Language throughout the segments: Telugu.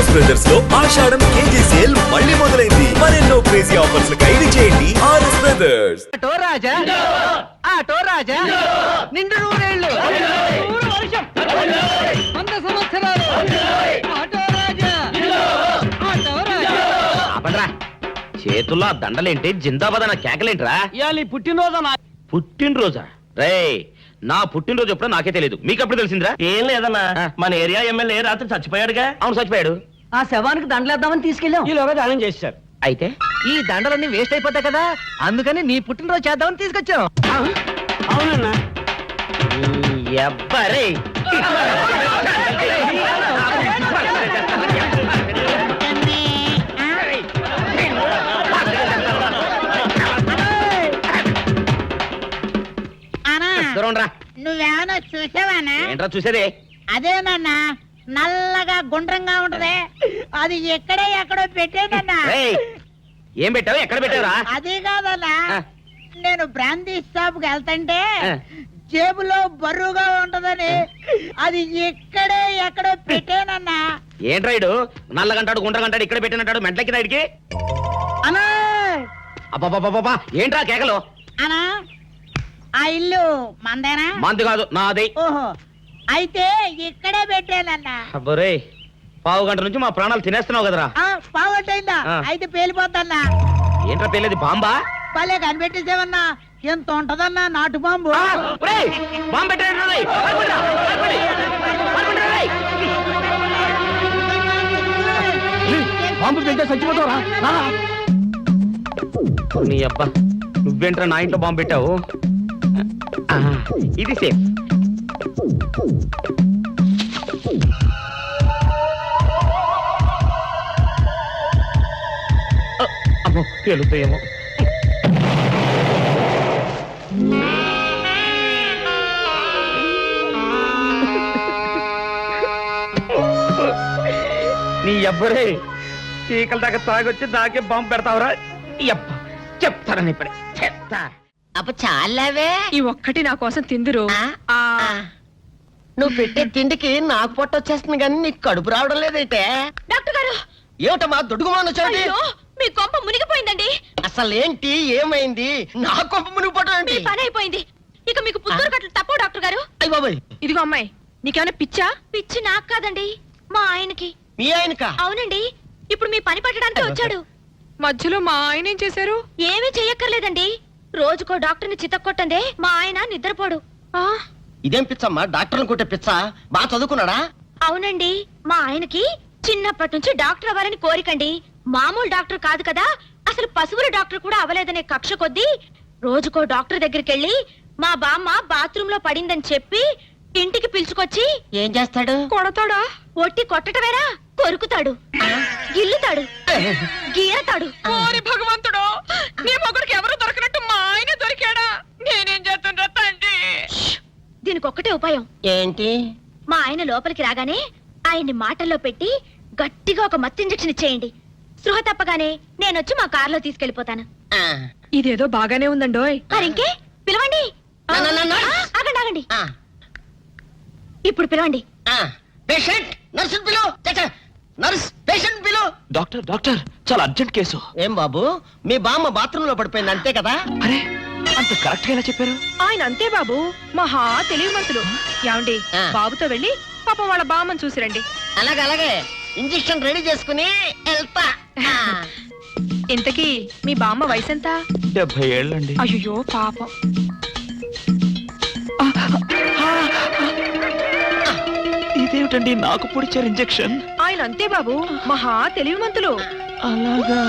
ఆర్ఎస్ బ్రదర్స్ లో ఆషాఢం కేజీ సేల్ మళ్ళీ మొదలైంది. మరెన్నో క్రేజీ ఆఫర్స్ ఖైదు చేయండి ఆర్ఎస్ బ్రదర్స్. ఆటో రాజా ఆటో రాజా నిండు నూరేళ్ళు 100 వర్షం 100 సంవత్సరాలు ఆటో రాజా ఆటో రాజా. ఆపండ్రా, చేతుల్లో ఆ దండలేంటి, జిందాబాద్ అన్న కేకలేంట్రా? ఇయాలి పుట్టినరోజు. పుట్టినరోజా? రే, నా పుట్టినరోజు ఎప్పుడో నాకే తెలియదు, మీకు ఎప్పుడు తెలిసిందిరా? ఏం లేదన్నా, మన ఏరియా ఎమ్మెల్యే రాత్రి చచ్చిపోయాడుగా. అవును, చచ్చిపోయాడు. ఆ శవానికి దండలేద్దామని తీసుకెళ్ళాం. ఈలోగా దానం చేశారు. అయితే ఈ దండలన్నీ వేస్ట్ అయిపోతాయి కదా, అందుకని నీ పుట్టినరోజు చేద్దామని తీసుకొచ్చాం. అవునన్నా. ఎవ్వరే నువ్వేమన్నా చూసావానా? ఏంట్రా చూసేదే? అదేనన్నా, నల్లగా గుండ్రంగా ఉంటది, అది ఎక్కడో పెట్టేనన్నా. రేయ్, ఏం పెట్టావు, ఎక్కడ పెట్టావురా? అది కాదన్నా, నేను బ్రాందీ షాప్ కి వెళ్తుంటే ఆ. జేబులో బరువుగా ఉంటదని అది ఎక్కడో పెట్టేనన్నా. ఏంట్రా ఇడు నల్లగంటాడు గుండ్రగంటాడు ఇక్కడ పెట్టినట్టాడు మెంట్లకి నాయుడికి? అన్నా అబ్బాబాబాబా, ఏంట్రా కేకలు? అన్నా, ఆ ఇల్లు మందేనా? మంది కాదు, నాది. ఓహో, అయితే ఇక్కడే పెట్టానన్నా. అబ్బరే, పావు గంట నుంచి మా ప్రాణాలు తినేస్తున్నావు కదరా. పావట్టయిందా? ఆ. అయితే పేలిపోద్దన్నా. ఏంట్రా పేర్లేదు, బాంబా? భలే కనిపెట్టేసేవన్నా, ఎంత ఉంటదన్నా నాటు బాంబు. బాంబు పెట్టాడు. బాంబు తింటే చచ్చిపోతావరా? నీ అబ్బా, నువ్వేంట్రా నా ఇంట్లో బాంబు పెట్టావు? ఆ, ఇది సేఫ్. అమ్మో, పేలుతాయేమో. నీ అబ్బరే, చీకల దాకా తాగొచ్చి దాకే బాంబు పెడతావురా? అబ్బ, చెప్తారని ఇప్పుడే చెప్తా. అప్ప చాలావే, ఈ ఒక్కటి నా కోసం తిందురు. నువ్వు పెట్టే తిండికి నాకు పొట్ట వచ్చేస్తుంది కానీ నీకు కడుపు రావడం లేదైతే. డాక్టర్ గారు, ఏమిటమ్మా దుడుగుమాన చోటి? అయ్యో, మీ కొంప మునిగిపోయిందండి. అసలు ఏంటి, ఏమైంది? నా కొంప మునిగిపోవడం మీ పని అయిపోయింది. ఇక మీకు పుత్తూరు కట్టలు తప్పవు డాక్టర్ గారు. అయ్య బాబాయ్, ఇదిగో అమ్మాయి, నీకేమైనా పిచ్చా? పిచ్చి నాకు కాదండి, మా ఆయనకి. మీ ఆయనక? అవునండి, ఇప్పుడు మీ పని పట్టడానికి వచ్చాడు. మధ్యలో మా ఆయన ఏం చేశారు? ఏమీ చెయ్యక్కర్లేదండి, రోజుకో డాక్టర్ని చితక్కొట్టందే మా ఆయన నిద్రపోడు. ఇదేం పిచ్చమ్మా, డాక్టర్ని కొట్టే పిచ్చ? బాగా చదువుకున్నాడా? అవునండి, మా ఆయనకి చిన్నప్పటి నుంచి డాక్టర్ అవ్వాలని కోరికండి. మామూలు డాక్టర్ కాదు కదా, అసలు పశువుల డాక్టర్ కూడా అవ్వలేదనే కక్ష కొద్దీ రోజుకో డాక్టర్ దగ్గరికి వెళ్ళి మా బామ్మ బాత్రూమ్ లో పడిందని చెప్పి ఇంటికి పిలుచుకొచ్చి ఏం చేస్తాడు? కొడతాడా? ఒట్టి కొట్టటమేనా, కొరుకుతాడు, గిల్లుతాడు, గీరతాడు. ఓరి భగవంతుడు, నీ మొగుడికి ఎవరు దొరకనట్టు మా ఆయన దొరికాడా? నేనేం చేస్తుండ్రా తండ్రి? దీనికి ఒక్కటే ఉపాయం. ఏంటి? మా ఆయన లోపలికి రాగానే ఆయన్ని మాటల్లో పెట్టి గట్టిగా ఒక మత్తు ఇంజెక్షన్ ఇచ్చేయండి. స్పృహ తప్పగానే నేనొచ్చి మా కారులో తీసుకెళ్లిపోతాను. ఇదేదో బాగానే ఉందండోయ్. మరింకే పిలవండి. ఆగండి ఆగండి, ఇప్పుడు పిలవండి. పేషెంట్, నర్సు పిలు. నర్స్, పేషెంట్ పిలు. డాక్టర్, డాక్టర్, చాలా అర్జెంట్ కేసు. ఏం బాబు, మీ బామ్మ బాత్రూమ్ లో పడిపోయింది అంతే కదా? అరే, అంత కరెక్ట్ గా ఎలా చెప్పారు? ఆయన అంతే బాబు, మహా తెలివి మనసులు. ఏమండి, బాబుతో వెళ్ళి పాపం వాళ్ళ బామ్మని చూసిరండి. అలాగే ఇంజెక్షన్ రెడీ చేసుకుని వెళ్తా. ఇంతకీ మీ బామ్మ వయసు ఎంత? 70 ఏళ్ళండి. అయ్యో పాపం. ఇదేమిటండి నాకు పొడిచారు ఇంజెక్షన్? ఆయన అంతే బాబు, మహా తెలివి మంతులు. అలాగా?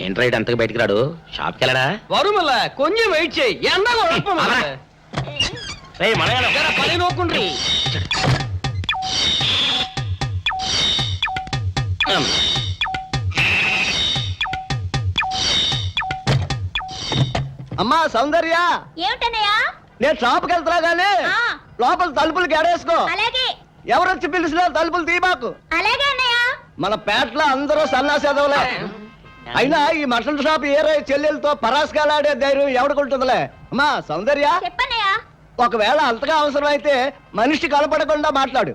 ఏంట్రా ఇటు అంతగా బయటికి రాడు? షాప్కి వెళ్ళడా? వరుమల కొంచెం వెయిట్ చేయి, ఎండ పని నోకుండ్రి. అమ్మా సౌందర్య, ఏమిటన్నయ్యా? నేను షాప్కి వెళ్తున్నా గానీ లోపల తలుపులు గడేసుకో. అలాగే ఎవరొచ్చి పిలిచినా తలుపులు తీయబాకు. అలాగే అన్నయ్య. మన పేటలో అందరూ సన్నాసేదవులే. అయినా ఈ మటన్ షాప్ ఏరే చెల్లెలతో పరాస్కాలాడే ధైర్యం ఎవడుకుంటుందిలే. అమ్మా సౌందర్య, చెప్పన్నయ్యా. ఒకవేళ అంతగా అవసరమైతే మనిషి కనపడకుండా మాట్లాడు.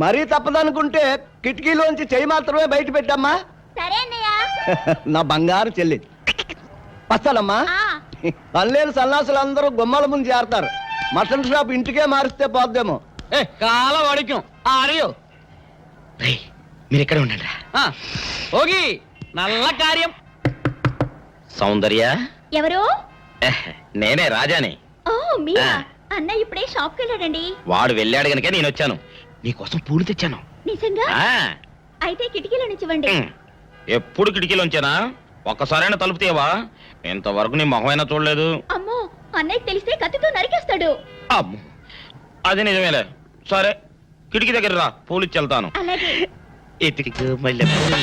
మరీ తప్పదనుకుంటే కిటికీలోంచి చెయ్యి మాత్రమే బయట పెట్టమ్మా. సరే అన్నయ్య. నా బంగారు చెల్లి. వస్తానమ్మా. పల్లెలు సన్నాసులు అందరూ గుమ్మల ముందు చేరతారు. మటన్ షాప్ ఇంటికే మారిస్తే పోద్దేమో. కాల వాడిక్యం ఆడియో మీరు ఎక్కడ ఉండండి. ఓగి నల్ల కార్యం. సౌందర్య, ఎవరు? నేనే రాజాని. ఓ మీరా? అన్నయ్య ఇప్పుడే షాప్ కి వెళ్ళాడండి. వాడు వెళ్ళాడు గనుక నేను వచ్చాను. నీకోసం పూలు తెచ్చాను. నిజంగా? ఆ, అయితే కిటికీలో నుంచి ఇవ్వండి. ఎప్పుడు కిటికీలో ఉంచానా? ఒక్కసారైనా తలుపు తీయవా? ఇంతవరకు నీ మొహమైనా చూడలేదు. అమ్మో, అన్నయ్య తెలిస్తే కత్తితో నరికేస్తాడు. అమ్మో, అది నిజమేలే. సరే, కిటికీ దగ్గర రా, పూలు ఇచ్చి వెళ్తాను. అలాగే. ఎతికి మల్లె పూలు.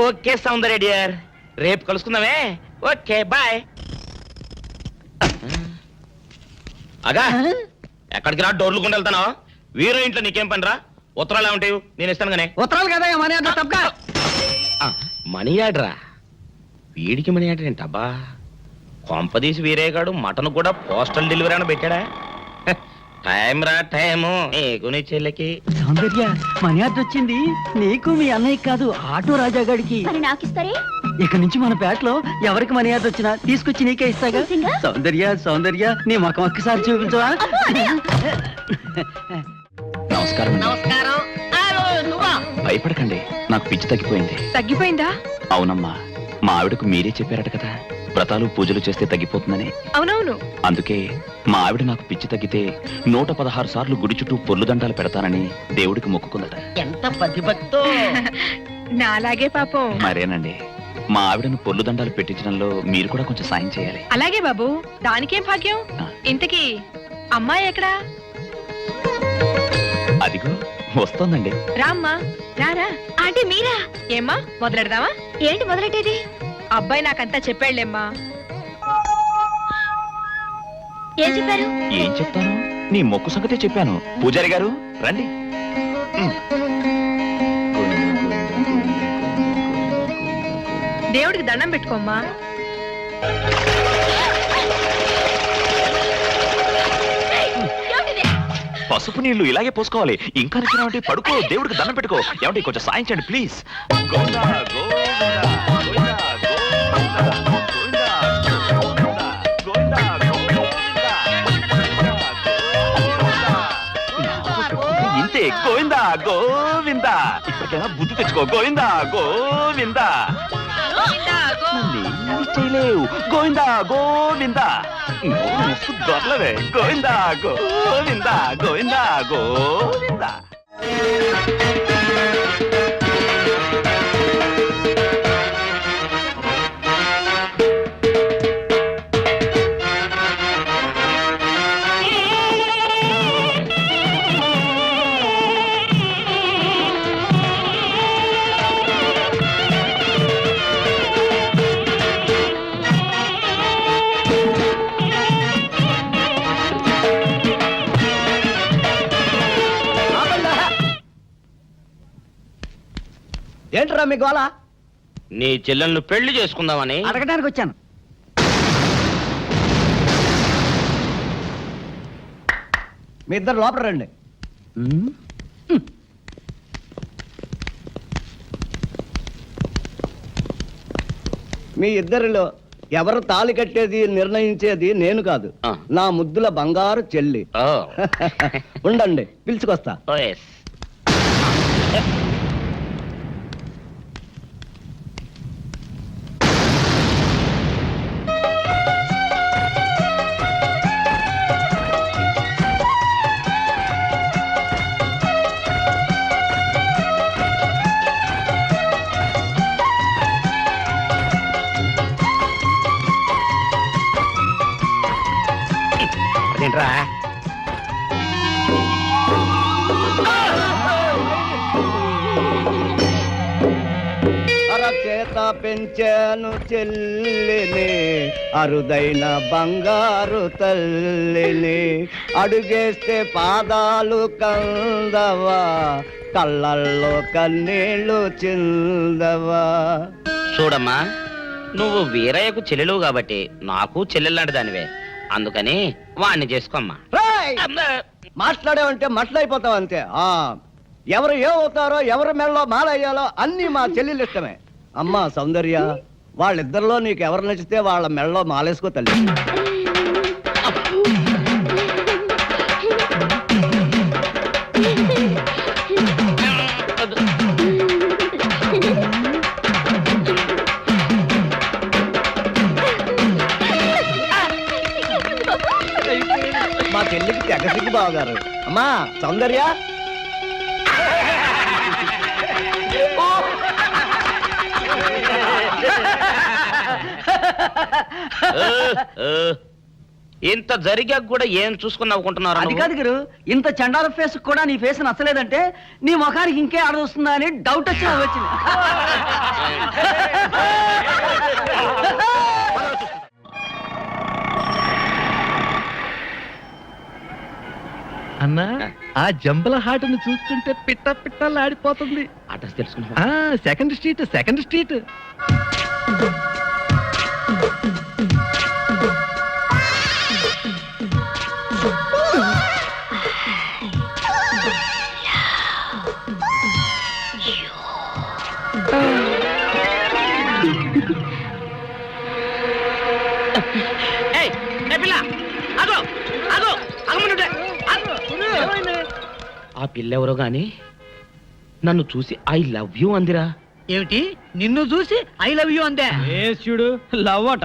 ఓకే సౌందర్య డియర్, రేపు కలుసుకుందామే. Okay bye. అగా ఎక్కడికి రా, డోర్లు కొండ వెళ్తాను. వీరో ఇంట్లో నీకేం పని రా? ఉత్తరాలు ఏమంటాయి? నేను ఇస్తాను గానే. ఉత్తరాలు కదా మనీ ఆర్డర్ తప్పక. మనీ ఆర్డరా? వీడికి మనీ ఆర్డర్ ఏంటబ్బా? కొంపదీసి వీరేగాడు మటన్ కూడా పోస్టల్ డెలివరీ అని పెట్టాడా? టైం రా టైము నీకు నీ చెల్లెకి. సౌందర్య, మనీ ఆర్డర్ వచ్చింది. నీకు మీ అన్నయ్య కాదు, ఆటో రాజా గారికి. మరి నాకిస్తారే? ఇక నుంచి మన పేటలో ఎవరికి మనీ ఆర్డర్ వచ్చినా తీసుకొచ్చి నీకే ఇస్తాగా. నిజంగా? సౌందర్య, సౌందర్య, నీ ముఖం ఒక్కసారి చూపించవా? నమస్కారం. నమస్కారం. నువ్వా? భయపడకండి, నాకు పిచ్చి తగ్గిపోయింది. తగ్గిపోయిందా? అవునమ్మా, మా ఆవిడకు మీరే చెప్పారట కదా, వ్రతాలు పూజలు చేస్తే తగ్గిపోతుందని. అవునవును. అందుకే మా ఆవిడ నాకు పిచ్చి తగ్గితే 116 సార్లు గుడి చుట్టూ పొర్లు దండాలు పెడతానని దేవుడికి మొక్కుకుందట. ఎంత పతిభక్తో. నాలాగే పాపం. మరేనండి, మా ఆవిడను పొర్లు దండాలు పెట్టించడంలో మీరు కూడా కొంచెం సాయం చేయాలి. అలాగే బాబు, దానికేం భాగ్యం. ఇంతకీ అమ్మాయి ఎక్కడా? అదిగో వస్తోందండి. రామ్మా, రారా. ఆంటీ మీరా? ఏమ్మా, మొదలెడదామా? ఏంటి మొదలెట్టేది? అబ్బాయి నాకంతా చెప్పాడులేమ్మా. ఏం చెప్పారు? ఏం చెప్తాను, నీ మొక్కు సంగతే చెప్పాను. పూజారి గారు రండి. దేవుడికి దండం పెట్టుకోమ్మా. పసుపు నీళ్లు ఇలాగే పోసుకోవాలి. ఇంకా నచ్చినావంటే పడుకో, దేవుడికి దండం పెట్టుకో. ఏమంటే కొంచెం సాయం చేయండి ప్లీజ్. గోవిందా, గోవిందా, గోవిందా, గోవిందా, గోవిందా, గోవిందా, గోవిందా. ఇంతే, గోవిందా గోవిందా. ఇప్పటికైనా బుద్ధి తెచ్చుకో. గోవిందా గోవిందా. నన్నేమీ చేయలేవు. గోవిందా గోవిందా. మస్తు దొరలవే. గోవిందా గోవిందా, గోవిందా గోవిందా. ఏంట్రా మీ గోళ? నీ చెల్లెళ్ళు పెళ్లి చేసుకుందామని. అడగడానికి వచ్చాను. మీ ఇద్దరు లోపల రండి. మీ ఇద్దరిలో ఎవరు తాళి కట్టేది నిర్ణయించేది నేను కాదు, ఆ. నా ముద్దుల బంగారు చెల్లి. ఓ. ఉండండి, పిలుచుకొస్తా. ఓ, yes. ఏంట్రా అరచేత పెంచాను చెల్లిని, అరుదైన బంగారు తల్లిని, అడుగేస్తే పాదాలు కందవా, కళ్ళల్లో కన్నీళ్ళు చిందవా. చూడమ్మా, నువ్వు వీరయ్యకు చెల్లెలు కాబట్టి నాకు చెల్లెల్లాంటి దానివే, అందుకని వాణ్ణి చేసుకోమ్మా. రేయ్! మాట్లాడావంటే మట్లయిపోతావు అంతే. ఎవరు ఏమవుతారో, ఎవరి మెళ్ళలో మాలయ్యాలో అన్నీ మా చెల్లెలు ఇష్టమే. అమ్మా సౌందర్య, వాళ్ళిద్దరిలో నీకు ఎవరు నచ్చితే వాళ్ళ మెళ్ళలో మాలేసుకో తల్లి. మా చెల్లికి తెగసిగ్గు బావగారు. అమ్మా సౌందర్య, ఇంత జరిగాక కూడా ఏం చూసుకుని నవ్వుకుంటున్నారు? అది కాదు గురు, ఇంత చండాల ఫేస్ కూడా నీ ఫేస్ నచ్చలేదంటే నీ ముఖానికి ఇంకే ఆడదొస్తుందా అని డౌట్ వచ్చి వచ్చింది. అన్నా, ఆ జంబల హాటును చూస్తుంటే పిట్ట పిట్టలాడిపోతుంది. అడ్రస్ తెలుసుకున్నా? Second street. ఆ పిల్లెవరో గాని నన్ను చూసి ఐ లవ్ యూ అందిరా. ఏమిటి, నిన్ను చూసి ఐ లవ్ యూ అందే? చూడు లవ్ అట.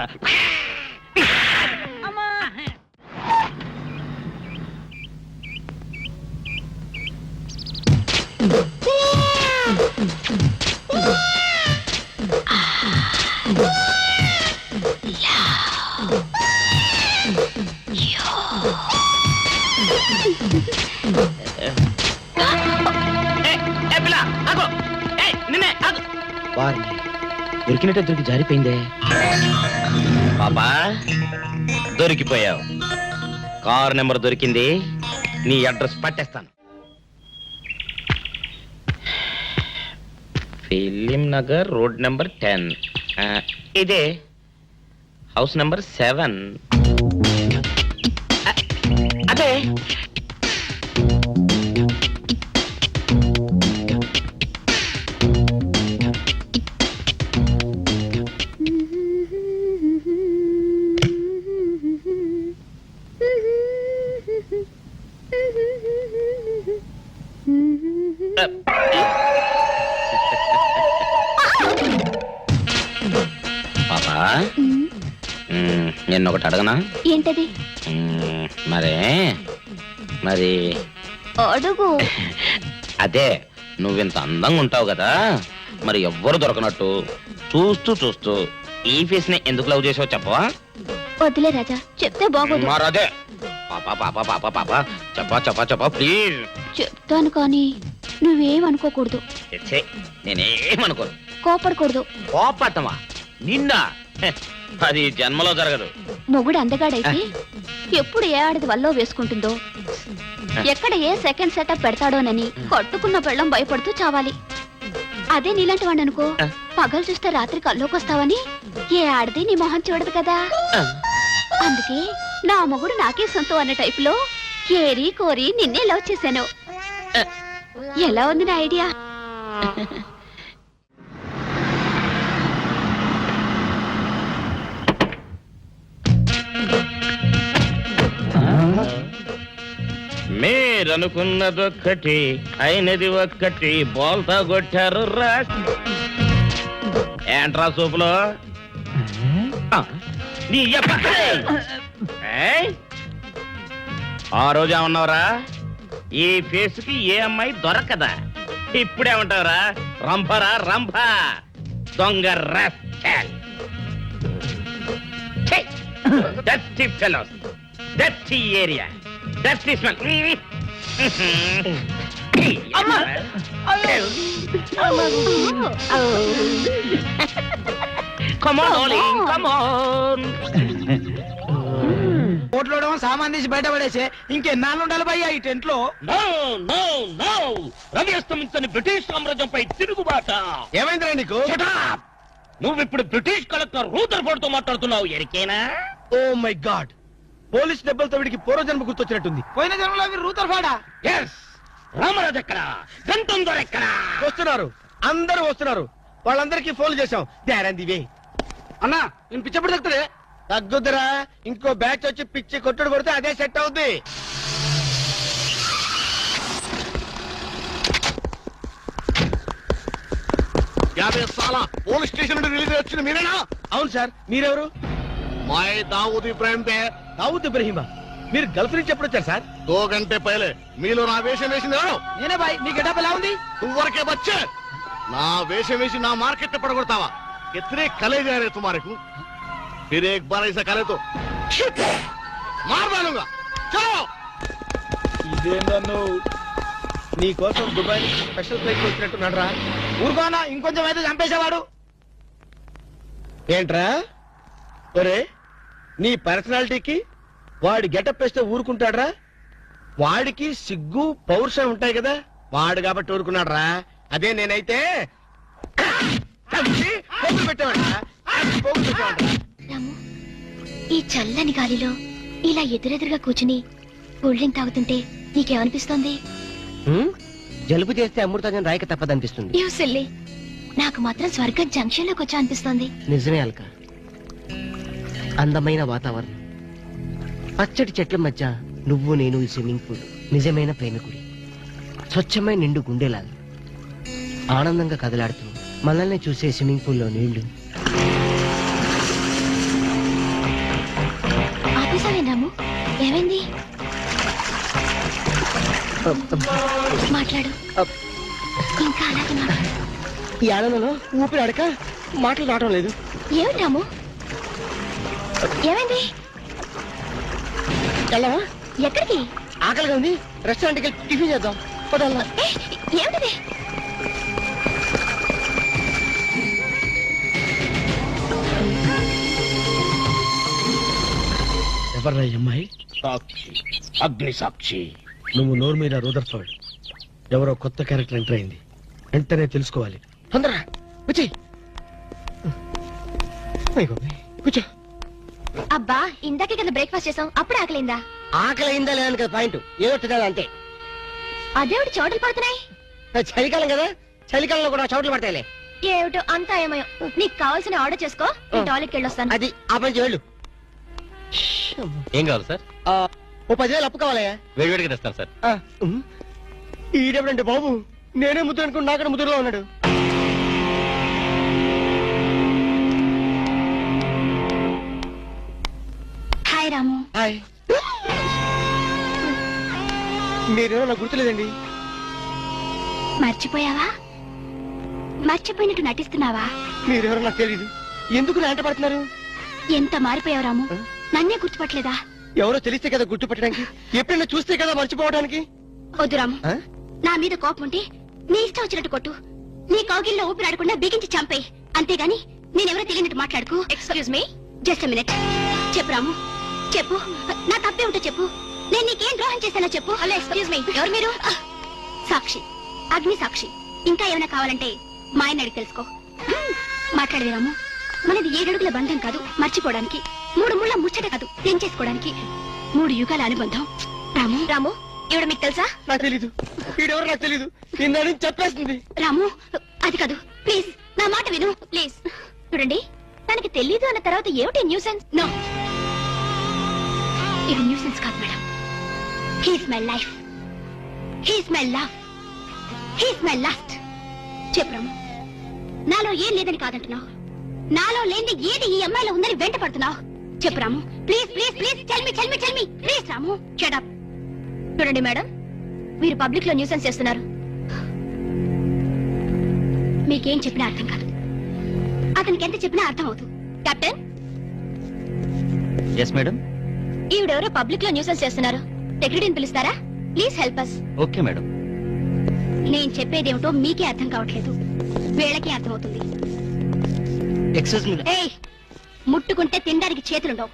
దొరికినట్టే దొరికి జారిపోయిందే. పాపా దొరికిపోయావు. కారు నెంబర్ దొరికింది, నీ అడ్రస్ పట్టేస్తాను. Film Nagar, road number 10. ఇదే హౌస్ నెంబర్ 7. అదే పాపా, నిన్న ఒకటి అడగనా? ఏంటది? మరి అడుగు. అదే, నువ్వింత అందంగా ఉంటావు కదా, మరి ఎవ్వరు దొరకనట్టు చూస్తూ ఈ ఫేస్ ని ఎందుకు లవ్ చేసావు చెప్పవా? వద్దులే రాజా, చెప్తే బాగోదు. మరదే చెప్పా ప్లీజ్. చెప్తాను కానీ నువ్వేమనుకోకూడదు. నేనేమనుకోను. కోపడకూడదు. కోపట్టమా నిన్న? అది జన్మలో జరగదు. మొగుడు అందగాడైతే ఎప్పుడు ఏ ఆడది వల్లో వేసుకుంటుందో, ఎక్కడ ఏ సెకండ్ సెటప్ పెడతాడోనని కట్టుకున్న పెళ్ళం భయపడుతూ చావాలి. అదే నీలాంటి వాడిని అనుకో, పగలు చూస్తే రాత్రి కల్లోకొస్తావని ఏ ఆడది నీ మొహం చూడదు కదా. అందుకే నా మొగుడు నాకే సొంతం అన్న టైపులో ఏరి కోరి నిన్నే లవ్ చేశాను. ఎలా ఉంది నా ఐడియా? మీరనుకున్నదొక్కటి అయినది ఒక్కటి, బోల్తా కొట్టారు రా. ఏంట్రా సూపులో నీ ఆ రోజు ఏమన్నావురా? ఈ ఫేస్ కి ఏ అమ్మాయి దొరకదా? ఇప్పుడేమంటావురా? రంభరా రంభ, దొంగ rascal. Dirty fellows, dirty area. Dusty smell. Come on, darling, come on. కోట్లో సామాన్ తీసి బయట పడేసే ఇంకెన్నాళ్ళు ఉండాలి భయ్యా ఈ టెంట్ లో? No, no, no. రవి అస్తమించని బ్రిటిష్ సామ్రాజ్యంపై తిరుగుబాట. ఏమైందిరా నీకు? Shut up. నువ్వు ఇప్పుడు బ్రిటిష్ కలెక్టర్ రూదర్ఫోర్డ్ తో మాట్లాడుతున్నావు, ఎరికేనా? ఓ మై గాడ్, పోలీస్ దెబ్బలతో వీడికి పూర్వజన్మ గుర్తొచ్చినట్టుంది. పోయిన జన్మలో అవి రూతర్ఫాడా? ఎస్. రామరాజు ఎక్కడా? గంతం దొర ఎక్కడా? వస్తున్నారు, అందరూ వస్తున్నారు. వాళ్ళందరికీ ఫోన్ చేశాం. వే అన్నా, నేను పిచ్చప్పుడు తగ్గుతుంది. తగ్గుద్దురా, ఇంకో బ్యాచ్ వచ్చి పిచ్చి కొట్టుడు కొడితే అదే సెట్ అవుద్ది. పోలీస్ స్టేషన్ నుండి రిలీజ్ వచ్చిన మీరేనా? అవును సార్, మీరెవరు? मैं दाऊद इब्राहिम पे దావుద్ ఇబ్రహీమా. మీరు గల్ఫ్ నుంచి ఎప్పుడు వచ్చారు సార్? 2 घंटे पहले మీలో నా వేషం వేసింది ఎవరు? నేనే బాయ్. మీ గెటప్ ఎలా ఉంది? तुवरके बच्चे నా వేషం వేసి నా మార్కెట్ పడగొడతావా? कितने कले जा रहे तुम्हारे को? फिर एक बार ऐसा करे तो मार डालूंगा. चलो. ఇదేందన్ను నీ కోసం దుబాయ్ నుంచి స్పెషల్ ఫ్లైట్ వచ్చినట్టున్నాడు రా. ఊరుకోనా, ఇంకొంచెం అయితే చంపేసేవాడు. ఏంట్రా ఒరే, నీ పర్సనాలిటీకి వాడి గెటప్ వేస్తే ఊరుకుంటాడ్రా? వాడికి సిగ్గు పౌరుషం ఉంటాయి కదా, వాడు కాబట్టి ఊరుకున్నాడు రా. అదే నేనైతే చంపి పోగులు పెట్టేవాడ్రా. పోగులు పెట్టేవాడ్రా. రాము, ఈ చల్లని గాలిలో ఇలా ఎదురెదురుగా కూర్చుని కూల్ డ్రింక్ తాగుతుంటే నీకేమనిపిస్తోంది? జలుబు చేస్తే అమృతం రాయక తప్పదనిపిస్తుంది. You silly. నాకు మాత్రం స్వర్గం జంక్షన్ లోకి వచ్చా అనిపిస్తోంది. నిజమే అల్క, అందమైన వాతావరణం, పచ్చటి చెట్ల మధ్య నువ్వు నేను ఈ స్విమ్మింగ్ పూల్, నిజమైన ప్రేమికుడి, స్వచ్ఛమైన నిండు గుండెలాగా ఆనందంగా కదలాడుతూ మనల్ని చూసే స్విమ్మింగ్ పూల్లో నీళ్లు. ఆపేసావే రాము, ఏమైంది? మాట్లాడు, ఇంకా అలాగే మాట్లాడు. ఈ ఆనందంలో ఊపిరి అడక మాటలు రావడం లేదు. ఏమిటి రాము, ఏమైంది? వెళ్ళవా? ఎక్కడికి? ఆకలిగా ఉంది, రెస్టారెంట్కి వెళ్ళి టిఫిన్ చేద్దాం. పదల్లా. ఏమిటిది? ఎవర్రా ఈ అమ్మాయి? సాక్షి, అగ్ని సాక్షి. నువ్వు నోరు మీద రూదర్ఫర్డ్, ఎవరో కొత్త క్యారెక్టర్ ఎంటర్ అయింది. వెంటనే తెలుసుకోవాలి. తొందరగా వచ్చి కూర్చో. అబ్బా, ఇందాకే కదా బ్రేక్ఫాస్ట్ చేసాం, అప్పుడు ఆకలిందా? ఆకలి అయిందా లేదని కదా పాయింట్, ఏదో తినాలి అంతే. అదేవిడి చోటలు పడుతున్నాయి. చలికాలం కదా, చలికాలంలో కూడా చోట్లు పడతాయిలే. ఏమిటో అంతా ఏమయో. నీకు కావాల్సిన ఆర్డర్ చేసుకో, నేను టాయిలెట్కి వెళ్ళొస్తాను. అది ఆ పని వెళ్ళు. ఏం కావాలి సార్? ఓ 10,000 అప్పు కావాలయ్యా. వేడివేడిగా తెస్తాను సార్. ఈడెవడంటే బాబు, నేనే ముద్దు అనుకుని నాకడ ముద్దులో ఉన్నాడు. హాయ్ రాము. హాయ్. మీరేమో నాకు గుర్తులేదండి. మర్చిపోయావా? మర్చిపోయినట్టు నటిస్తున్నావా? మీరెవరో నాకు తెలియదు. ఎందుకు నా వెంట పడుతున్నారు? ఎంత మారిపోయావు రాము, నన్నే గుర్తుపట్టలేదా? ఎవరో తెలిస్తే కదా గుర్తుపట్టడానికి, ఎప్పుడైనా చూస్తే కదా మర్చిపోవడానికి. వద్దు రాము, నా మీద కోపం ఉంటే నీ ఇష్టం వచ్చినట్టు కొట్టు, నీ కౌగిల్లో ఊపిరాడకుండా బిగించి చంపేయి. అంతేగాని నేనెవరో తెలియనట్టు మాట్లాడుకు. Excuse me, just minute. చెప్పు రాము, చెప్పు. నా తప్పే ఉంటే చెప్పు. నేను నీకేం ద్రోహం చేశానో చెప్పు. హలో, ఎక్స్క్యూజ్ మీ, ఎవరు మీరు? సాక్షి, అగ్ని సాక్షి. ఇంకా ఏమైనా కావాలంటే మా ఆయన అడిగి తెలుసుకో. మాట్లాడేది రాము, మనది 7 అడుగుల బంధం కాదు మర్చిపోవడానికి, 3 ముళ్ళ ముచ్చట కాదు తెంచేసుకోవడానికి, 3 యుగాల అనుబంధం. రాము, రాము, ఇవిడ మీకు తెలుసా? నాకు తెలీదు. వీడెవరో నాకు తెలీదు. నిన్న చెప్పేస్తుంది. రాము, అది కాదు, ప్లీజ్ నా మాట విను, ప్లీజ్. చూడండి, తనకి తెలీదు అన్న తర్వాత ఏమిటి న్యూసెన్స్? నో, ఇది న్యూసెన్స్ కాదు madam. He's my life, he's my love, he's my last. చెప్పు రాము, నాలో ఏం లేదని కాదంటున్నావు, నాలో లేని ఏది ఈ అమ్మాయిలో ఉందని వెంట పడుతున్నావు. చెప్పు Ramu, please please please, tell me please. Ramu, shut up. చూడండి మేడం, మీరు పబ్లిక్ లో న్యూసెన్స్ చేస్తున్నారు. మీకేం చెప్పినా అర్థం కాదు, అతనికి ఎంత చెప్పినా అర్థం అవుతుంది. Captain, yes madam. ఈవిడెవరో పబ్లిక్ లో న్యూసెన్స్ చేస్తున్నారు. సెక్రటరీని పిలుస్తారా? Please help us. Okay madam. నేను చెప్పేదేమిటో మీకే అర్థం కావట్లేదు, వీళ్ళకి అర్థమవుతుంది. Excuse me. ఏయ్, ముట్టుకుంటే తినడానికి చేతులుండవు.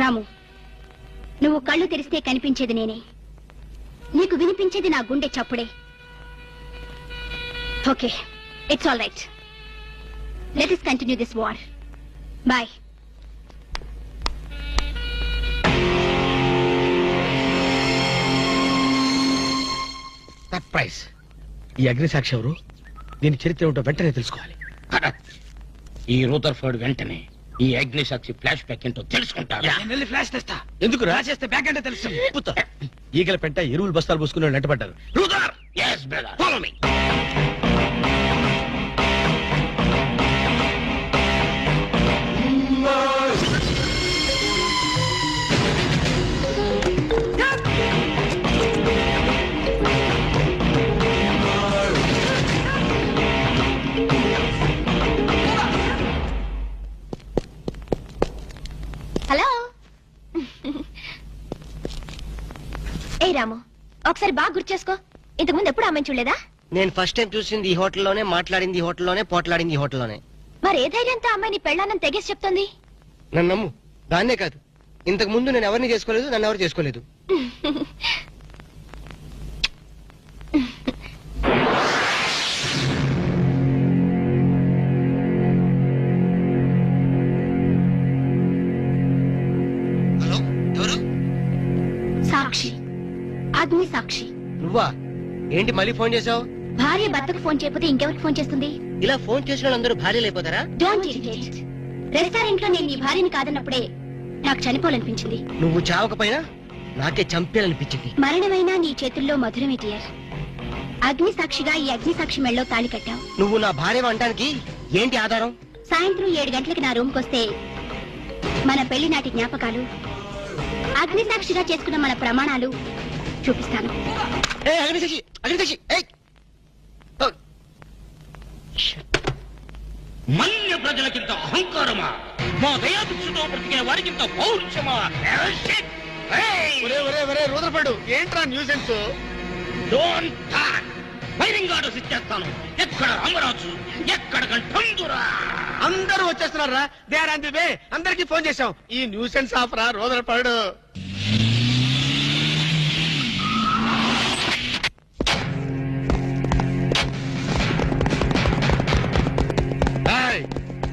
రాము, నువ్వు కళ్ళు తెరిస్తే కనిపించేది నేనే, నీకు వినిపించేది నా గుండె చప్పుడే. Okay, it's all right. Let us continue this war. Bye. Surprise. ఈ అగ్నిసాక్షి ఎవరు? దీని చరిత్ర ఏమిటో వెంటనే తెలుసుకోవాలి. ఈ రూదర్ఫర్డ్ వెంటనే ఈ అగ్ని సాక్షి ఫ్లాష్ బ్యాక్ ఏంటో తెలుసుకుంటారా? ఫ్లాష్ తెస్తా. ఎందుకు రాసేస్తే బ్యాక్ అంటే తెలుసు. ఈగల పెంట ఎరువులు బస్తాలు పోసుకుని నెట్టబడ్డారు. రూదర్, yes brother, follow me. Hello. ఏ రాము, ఒకసారి బాగా గుర్తు చేసుకో. ఇంతకుముందు ఎప్పుడు అమ్మాయిని చూడలేదా? నేను ఫస్ట్ టైం చూసింది ఈ హోటల్లోనే, మాట్లాడింది ఈ హోటల్లోనే, పోట్లాడింది ఈ హోటల్లోనే. మరి ఏ ధైర్యంతో అమ్మాయిని పెళ్ళానని తెగేసి చెప్తుంది? నన్ను నమ్ము. దాన్నే కాదు, ఇంతకు ముందు నేను ఎవరిని చేసుకోలేదు, నన్ను ఎవరు చేసుకోలేదు. హలో, ఎవరు? సాక్షి, అగ్ని సాక్షి. నువ్వా? ఏంటి మళ్ళీ ఫోన్ చేసావు? భార్య భర్తకు ఫోన్ చేయకపోతే ఇంకెవరికి ఫోన్ చేస్తుంది? ఇలా ఫోన్ చేసిన వాళ్ళందరూ భార్యలు అయిపోతారా? Don't irritate. రెస్టారెంట్ లో నేను నీ భార్యని కాదన్నప్పుడే నాకు చనిపోవాలనిపించింది. నువ్వు చావకపోయినా నాకే చంపేయాలనిపించింది. మరణమైనా నీ చేతుల్లో మధురమే డియర్. అగ్ని సాక్షిగా ఈ అగ్ని సాక్షి మెళ్ళలో తాళి కట్టావు. నువ్వు నా భార్య అనడానికి ఏంటి ఆధారం? సాయంత్రం 7 గంటలకి నా రూమ్ కొస్తే మన పెళ్లి నాటి జ్ఞాపకాలు, అగ్ని సాక్షిగా చేసుకున్న మన ప్రమాణాలు చూపిస్తాను. అగ్నిసాక్షి, అగ్నిసాక్షి. మన్య ప్రజలకింత అహంకారమా? మా దయాభిక్షతో బ్రతికే వారికింత పౌరుషమా? రూదర్ఫర్డ్, ఏంట్రా nuisance? Don't talk. Firing orders ఇచ్చేస్తాను. ఎక్కడ రామరాజు, ఎక్కడ కంఠందురా? అందరూ వచ్చేస్తున్నారా? They are on the way. అందరికి ఫోన్ చేశాం. ఈ న్యూసెన్స్ ఆఫ్ రా రూదర్ఫర్డ్.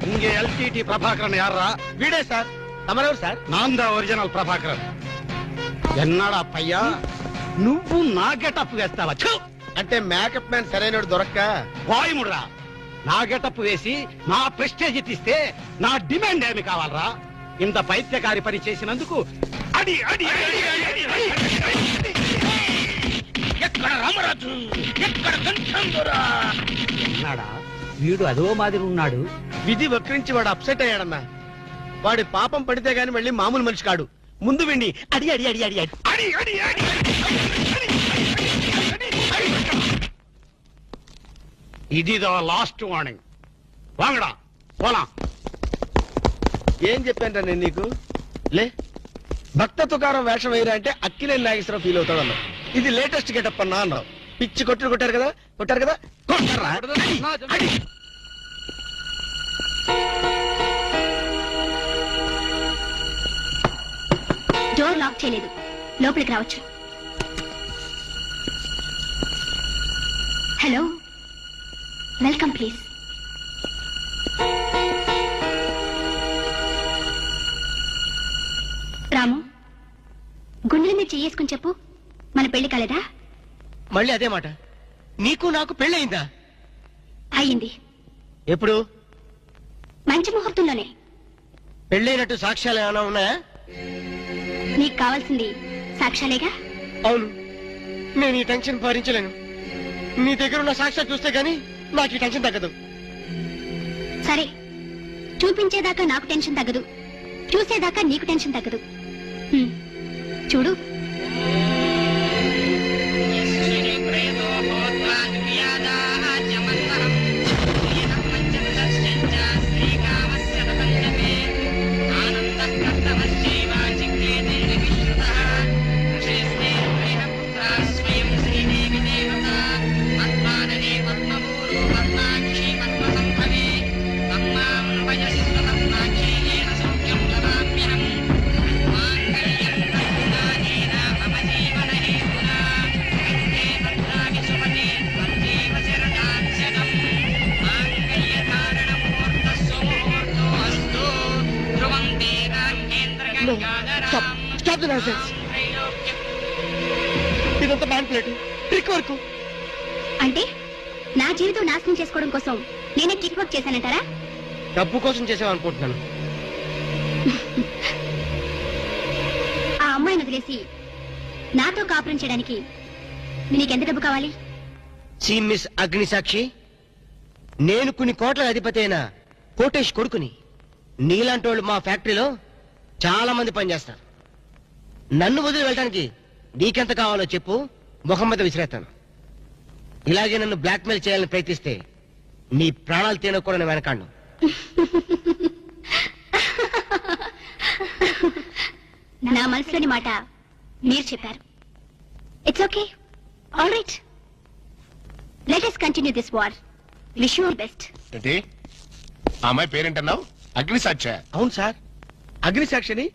இங்கே எல்டிடி பிரபாகரன் யாரா? వీడే సార్. తమరెవరు సార్? நான் தான் ఒరిజినల్ ప్రభాకరన్. ఎన్నాడా పయ్యా, నువ్వు నా గెటప్ వేస్తావా? అంటే మేకప్ మ్యాన్ సరైనడు దొరక్క వాయుముడ్రా. నా గెటప్ వేసి నా ప్రెస్టేజ్ తీస్తే నా డిమాండ్ ఏమి కావాలరా? ఇంత పైత్యకారి పని చేసినందుకు అడి అడి అడి అడి అడి అడి. ఎక్కడ రామరాజు, ఎక్కడ కంఠందురా? ఉన్నాడా? వీడు అదో మాదిరి ఉన్నాడు. విధి వక్రించి వాడు అప్సెట్ అయ్యాడన్నా. వాడి పాపం పడితే గాని మళ్ళీ మామూలు మనిషి కాడు. ముందు విండి అడి అడి అడి అడి అడి అడి అడి అడి ఇదిదో లాస్ట్ వార్నింగ్. వాంగడా పోలా. ఏం చెప్పాను నేను నీకు? లే, భక్త తుకారం వేషం వేయరా అంటే అక్కినేని నాగేశ్వరరావు ఫీల్ అవుతాడు అన్నావు. ఇది లేటెస్ట్ గెటప్ అన్నా అన్నావు. పిచ్చి కొట్టారు కదా, కొట్టారు కదా, కొట్టారా? అడి. డోర్ లాక్ చేయలేదు, లోపలికి రావచ్చు. Hello, welcome please. రాము, గుండెల మీద చేసుకుని చెప్పు, మన పెళ్లి కాలేదా? మళ్ళీ అదే మాట. నీకు నాకు పెళ్ళయిందా? అయ్యింది. ఎప్పుడు? మంచి ముహూర్తంలోనే. పెళ్ళైనట్టు సాక్ష్యాలు ఏమైనా ఉన్నాయా? నీకు కావాల్సింది సాక్ష్యాలేగా? అవును. నేను ఈ టెన్షన్ భరించలేను. నీ దగ్గర ఉన్న సాక్ష్యాలు చూస్తే గానీ నాకు ఈ టెన్షన్ తగ్గదు. సరే, చూపించేదాకా నాకు టెన్షన్ తగ్గదు, చూసేదాకా నీకు టెన్షన్ తగ్గదు. చూడు. Stop the nonsense. ఇదంతా మ్యానిపులేట్ ట్రిక్ వర్క్. అంటే నా జీవితం నాశనం చేసుకోవడం కోసం నేనే టిక్ వర్క్ చేశానంటారా? డబ్బు కోసం చేసామనుకుంటున్నాను. ఆ అమ్మాయిని వదిలేసి నాతో కాపురం చేయడానికి నీకెంత డబ్బు కావాలి? మిస్ అగ్నిసాక్షి, నేను కొన్ని కోట్ల అధిపతి అయిన కోటేష్ కొడుకుని. నీలాంటి వాళ్ళు మా ఫ్యాక్టరీలో చాలా మంది పనిచేస్తారు. నన్ను వదిలి వెళ్ళడానికి నీకెంత కావాలో చెప్పు, ముఖం మీద విసిరేస్తాను. ఇలాగే నన్ను బ్లాక్మెయిల్ చేయాలని ప్రయత్నిస్తే నీ ప్రాణాలు తీయడం కూడా నేను వెనకాడను. నా మనసులోని మాట మీరు చెప్పారు. It's okay, all right, let us continue this war. Wish you all best. ఏంటి ఆ అమ్మాయి పేరేంటన్నావు? అగ్నిసాక్ష? అవును సార్, అగ్నిసాక్షిని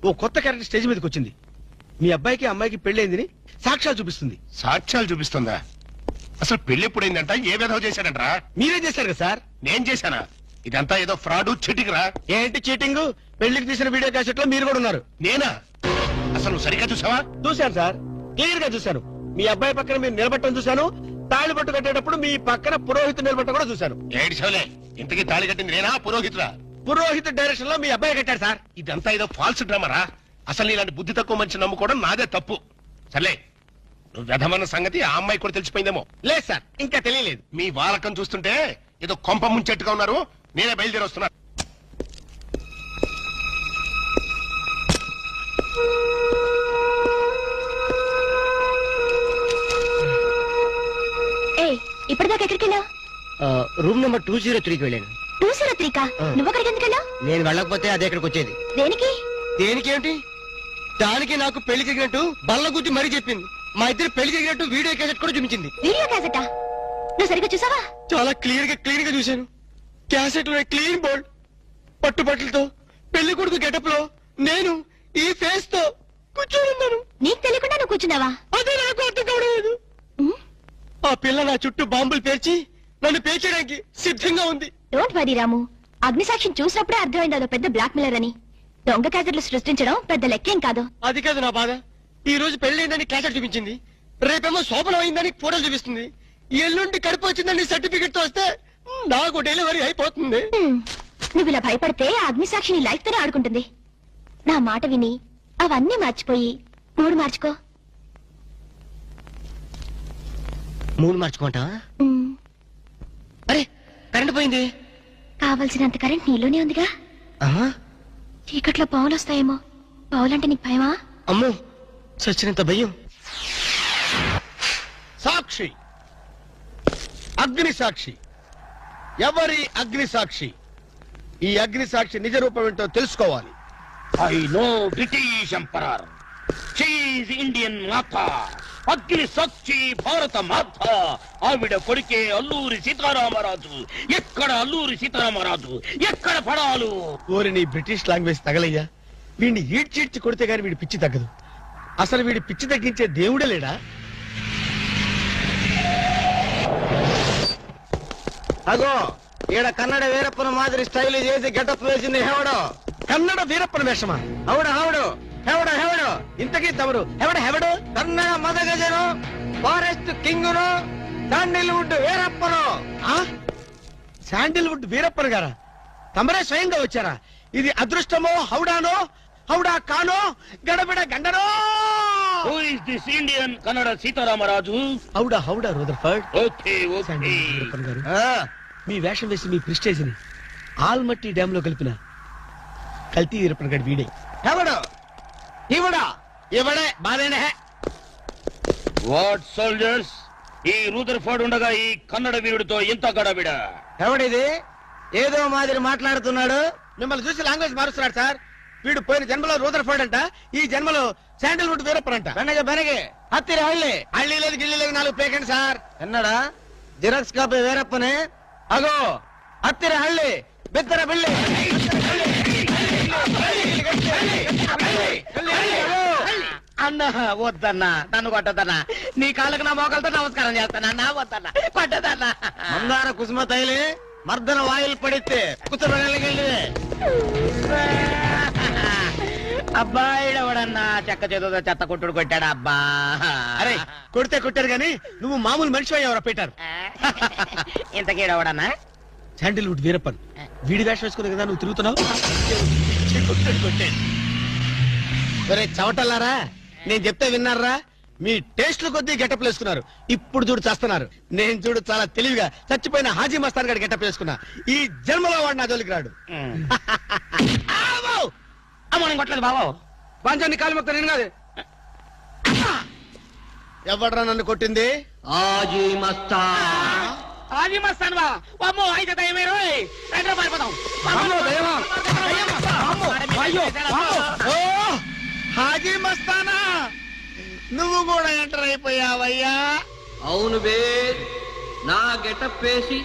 ఓ కొత్త క్యారెక్టర్ స్టేజ్ మీదకి వచ్చింది. మీ అబ్బాయికి అమ్మాయికి పెళ్ళైందని సాక్ష్యాలు చూపిస్తుంది. సాక్ష్యాలు చూపిస్తుందా? అసలు పెళ్లి ఎప్పుడైందంట? ఏ విధవ చేశాడంటరా? మీరే చేశారు కదా సార్? నేను చేశానా? ఇదంతా ఏదో ఫ్రాడ్ చీటింగ్ రా. ఏంటి చీటింగ్? పెళ్లికి తీసిన వీడియో క్యాసెట్ లో మీరు కూడా ఉన్నారు. నేనా? అసలు నువ్వు సరిగ్గా చూసావా? చూశాను సార్, క్లియర్ గా చూశాను. మీ అబ్బాయి పక్కన మీరు నిలబట్టడం చూశాను. తాళి పట్టు కట్టేటప్పుడు మీ పక్కన పురోహితుడు నిలబట్టడం కూడా చూశాను. ఏడు సోలే, ఇంతకీ తాళి కట్టింది నేనా పురోహితురా? పురోహిత డైరెక్షన్ లో మీ అబ్బాయి కట్టాడు సార్. ఇదంతా ఏదో ఫాల్స్ డ్రామారా. అసలు ఇలాంటి బుద్ధి తక్కువ మంచి నమ్ముకోవడం నాదే తప్పు. సర్లే, నువ్వు వ్యధమన్న సంగతి ఆ అమ్మాయి కూడా తెలిసిపోయిందేమో. లేదు సార్, ఇంకా తెలియలేదు. మీ వాలకం చూస్తుంటే ఏదో కొంప ముంచెట్టుగా ఉన్నారు. నేనే బయలుదేరి వస్తున్నా. ఏ ఇప్పటిదాకా ఎక్కడికి వెళ్ళావు? రూమ్ నెంబర్ 203కి వెళ్ళాను. 203కా? నువ్వు అక్కడికి ఎందుకు వెళ్ళావు? నేను వెళ్ళకపోతే అదే ఇక్కడికి వచ్చేది. దేనికి? దేనికేమిటి? దానికి నాకు పెళ్లి జరిగినట్టు బల్ల గుద్ది మరీ చెప్పింది. మా ఇద్దరు పెళ్లి జరిగినట్టు వీడియో క్యాసెట్ కూడా చూపించింది. వీడియో క్యాసెటా? నువ్వు సరిగ్గా చూసావా? చాలా క్లియర్ గా చూశాను. క్యాసెట్ లో క్లీన్ బోల్డ్, పట్టుబట్టలతో, పెళ్లి కొడుకు గెటప్ లో నేను ఈ ఫేస్ తో కూర్చొని ఉన్నాను. నీకు తెలియకుండా నువ్వు కూర్చున్నావా? అదే నాకు అర్థం కావడం. ఆ పిల్ల నా చుట్టూ బాంబులు పేర్చి నన్ను పేర్చడానికి సిద్ధంగా ఉంది. డోంట్ వరీ రాము, అగ్నిసాక్షిని చూసినప్పుడే అర్థమైంది అదో పెద్ద బ్లాక్ మెయిలర్ అని. దొంగ క్యాసెట్లు సృష్టించడం పెద్ద లెక్కేం కాదు. అది కాదు నా బాధ. ఈ రోజు పెళ్లైందని క్యాసెట్ చూపించింది, రేపేమో శోభనం అయిందని ఫోటోలు చూపిస్తుంది, ఎల్లుండి కడుపు వచ్చిందని సర్టిఫికెట్ తో వస్తే నాకు డెలివరీ అయిపోతుంది. నువ్వు ఇలా భయపడితే ఆ అగ్నిసాక్షిని లైఫ్ తోనే ఆడుకుంటుంది. నా మాట విని అవన్నీ మర్చిపోయి మూడు మార్చుకో. మూడు మార్చుకుంటా? అరే కరెంట్ పోయింది. కావలసినంత కరెంట్ నీలోనే ఉందిగా. చీకట్లో పావులు వస్తాయేమో. పావులంటే నీకు భయమా? అమ్మో, సచ్చినంత భయం. సాక్షి, అగ్ని సాక్షి. ఎవరి అగ్ని సాక్షి? ఈ అగ్ని సాక్షి నిజ రూపం ఏంటో తెలుసుకోవాలి. I know British emperor, she is Indian మాత, అగ్ని సాక్షి భారత మాత. ఆవిడ కొడుకే అల్లూరి సీతారామరాజు. ఎక్కడ అల్లూరి సీతారామరాజు, ఎక్కడ పడాలు? ఓరి నీ బ్రిటిష్ లాంగ్వేజ్ తగలయ్యా. వీడిని ఈడ్చిడ్చి కొడితే గాని వీడి పిచ్చి తగ్గదు. అసలు వీడి పిచ్చి తగ్గించే దేవుడే లేడా? అగో ఈడ కన్నడ వీరప్పన మాదిరి స్టైల్ చేసి గెటప్ వేసింది హెవడో. కన్నడ వీరప్పన వేషమా? హౌడు హౌడు, హెవడో హెవడో. ఇంతకీ తమరు హెవడ హెవడు? కన్నడ మదగజను, ఫారెస్ట్ కింగును, శాండిల్వుడ్ వీరప్పను. శాండిల్వుడ్ వీరప్పన్ గారా? తమరే స్వయంగా వచ్చారా? ఇది అదృష్టమో హౌడానో, హౌడా కానో, గడబిడ గండనో? Who is this Indian Kannada Sitaramaraju? హౌడా హౌడా రూదర్ఫర్డ్. Okay okay. వీరప్పన్ గారు, మీ వేషం వేసి మీ ప్రిస్టేజ్ ని ఆల్మట్టి డ్యామ్ లో కలిపిన కల్తీ వీరప్పన్ గారి వీడే. ఎవడు ఇవడా? ఇవడే బాధేనే. వాట్ సోల్జర్స్, ఈ రూదర్ఫోర్డ్ ఉండగా ఈ కన్నడ వీరుడితో ఎంత గడబిడ? ఎవడిది? ఏదో మాదిరి మాట్లాడుతున్నాడు. మిమ్మల్ని చూసి లాంగ్వేజ్ మారుస్తున్నాడు సార్. వీడు పోయిన జన్మలో రూదర్ఫోర్డ్ అంట, ఈ జన్మలో శాండిల్వుడ్ వీరప్పన్ అంట. బెనగే బెనగే హత్తిరి హళ్ళి. హళ్ళి లేదు గిల్లి లేదు, 4 పేకండి సార్. ఎన్నడా జిరాక్స్ కాపీ వీరప్పనే. అగో హత్తిరి హళ్ళి, బిత్తర బిల్లి. అన్న వద్దన్నా, నన్ను కొట్టదన్నా. నీ కాళ్ళకు నా మోకాలతో నమస్కారం చేస్తానా? నా వద్దన్నా, కొట్టదన్నా. మందార కుసుమ తైలి మర్దన వాయులు పడితే కుతురగలిగే. అబ్బాయిడు ఎవడన్నా చెక్క చేతుతో చెత్త కొట్టుడు కొట్టాడు అబ్బా. అరే కొడితే కొట్టారు గాని నువ్వు మామూలు మనిషి ఎవరా పెట్టారు. ఇంతకీడవడన్నా శాండిల్వుడ్ వీరప్పన్ వీడి వేషం వేసుకుని కదా నువ్వు తిరుగుతున్నావు. ఒరే చవటల్లారా, నేను చెప్తే విన్నారా? మీ టేస్ట్ల కొద్దీ గెటప్ వేసుకున్నారు. ఇప్పుడు చూడు చేస్తున్నారు. నేను చూడు చాలా తెలివిగా చచ్చిపోయిన హాజీ మస్తాన్ గారి గెటప్ వేసుకున్నా. ఈ జన్మలో వాడు నా జోలికి రాడు. అమ్మో నేను కొట్టలేదు బాబు. పంచాన్ని కాలు మొక్క నేను కాదు. ఎవడ్రా నన్ను కొట్టింది? ఆజీ మస్తాన్. హాజీ మస్తాన్ బా అమ్మో అయితే దయమే రోయ్. రండి రా పారిపోదాం. ఓ హాజీ మస్తానా, నువ్వు కూడా ఎంటర్ అయిపోయావయ్యా. అవును బే, నా గెటప్ వేసి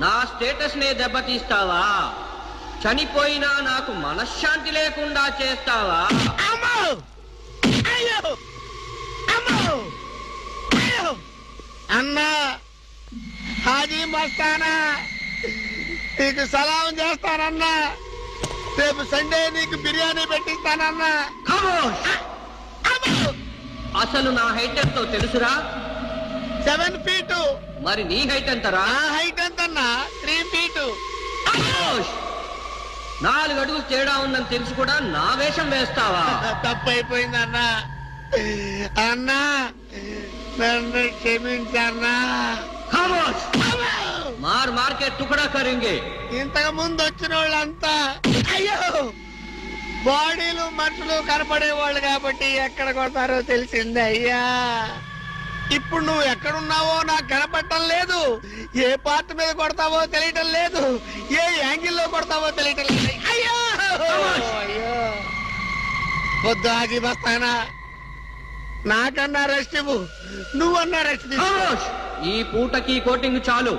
నా స్టేటస్ నే దెబ్బతీస్తావా? చనిపోయినా నాకు మనశ్శాంతి లేకుండా చేస్తావా? అమ్మో! అయ్యో! అమ్మో! అయ్యో! అన్నా హాజీ మస్తానా, నీకు సలాం చేస్తానన్నా. రేపు సండే నీకు బిర్యానీ పెట్టిస్తానన్నా. అసలు నా హైట్ ఎంతో తెలుసురా? 7 feet. మరి నీ హైట్ ఎంతరా? నా హైట్ ఎంతన్నా? 3 feet. 4 అడుగులు తేడా ఉందని తెలిసి కూడా నా వేషం వేస్తావా? తప్పైపోయిందన్నా. అన్నా నన్ను క్షమించన్నా. మార్ మార్కెట్ టుకడా కరింగే. ఇంతకు ముందు వచ్చిన వాళ్ళంతా అయ్యో బాడీలు మనుషులు కనపడే వాళ్ళు కాబట్టి ఎక్కడ కొడతారో తెలిసిందే అయ్యా. ఇప్పుడు నువ్వు ఎక్కడున్నావో నాకు కనపడటం లేదు. ఏ పార్ట్ మీద కొడతావో తెలియటం లేదు. ఏ యాంగిల్లో కొడతావో తెలియటం లేదు. అయ్యో అయ్యో వద్దు హాజీ మస్తానా, నాకన్నా రెస్ట్ ఇవ్వు. నువ్వన్నా రెస్ట్ తీసుకో. ఈ పూటకి కోటింగ్ చాలు.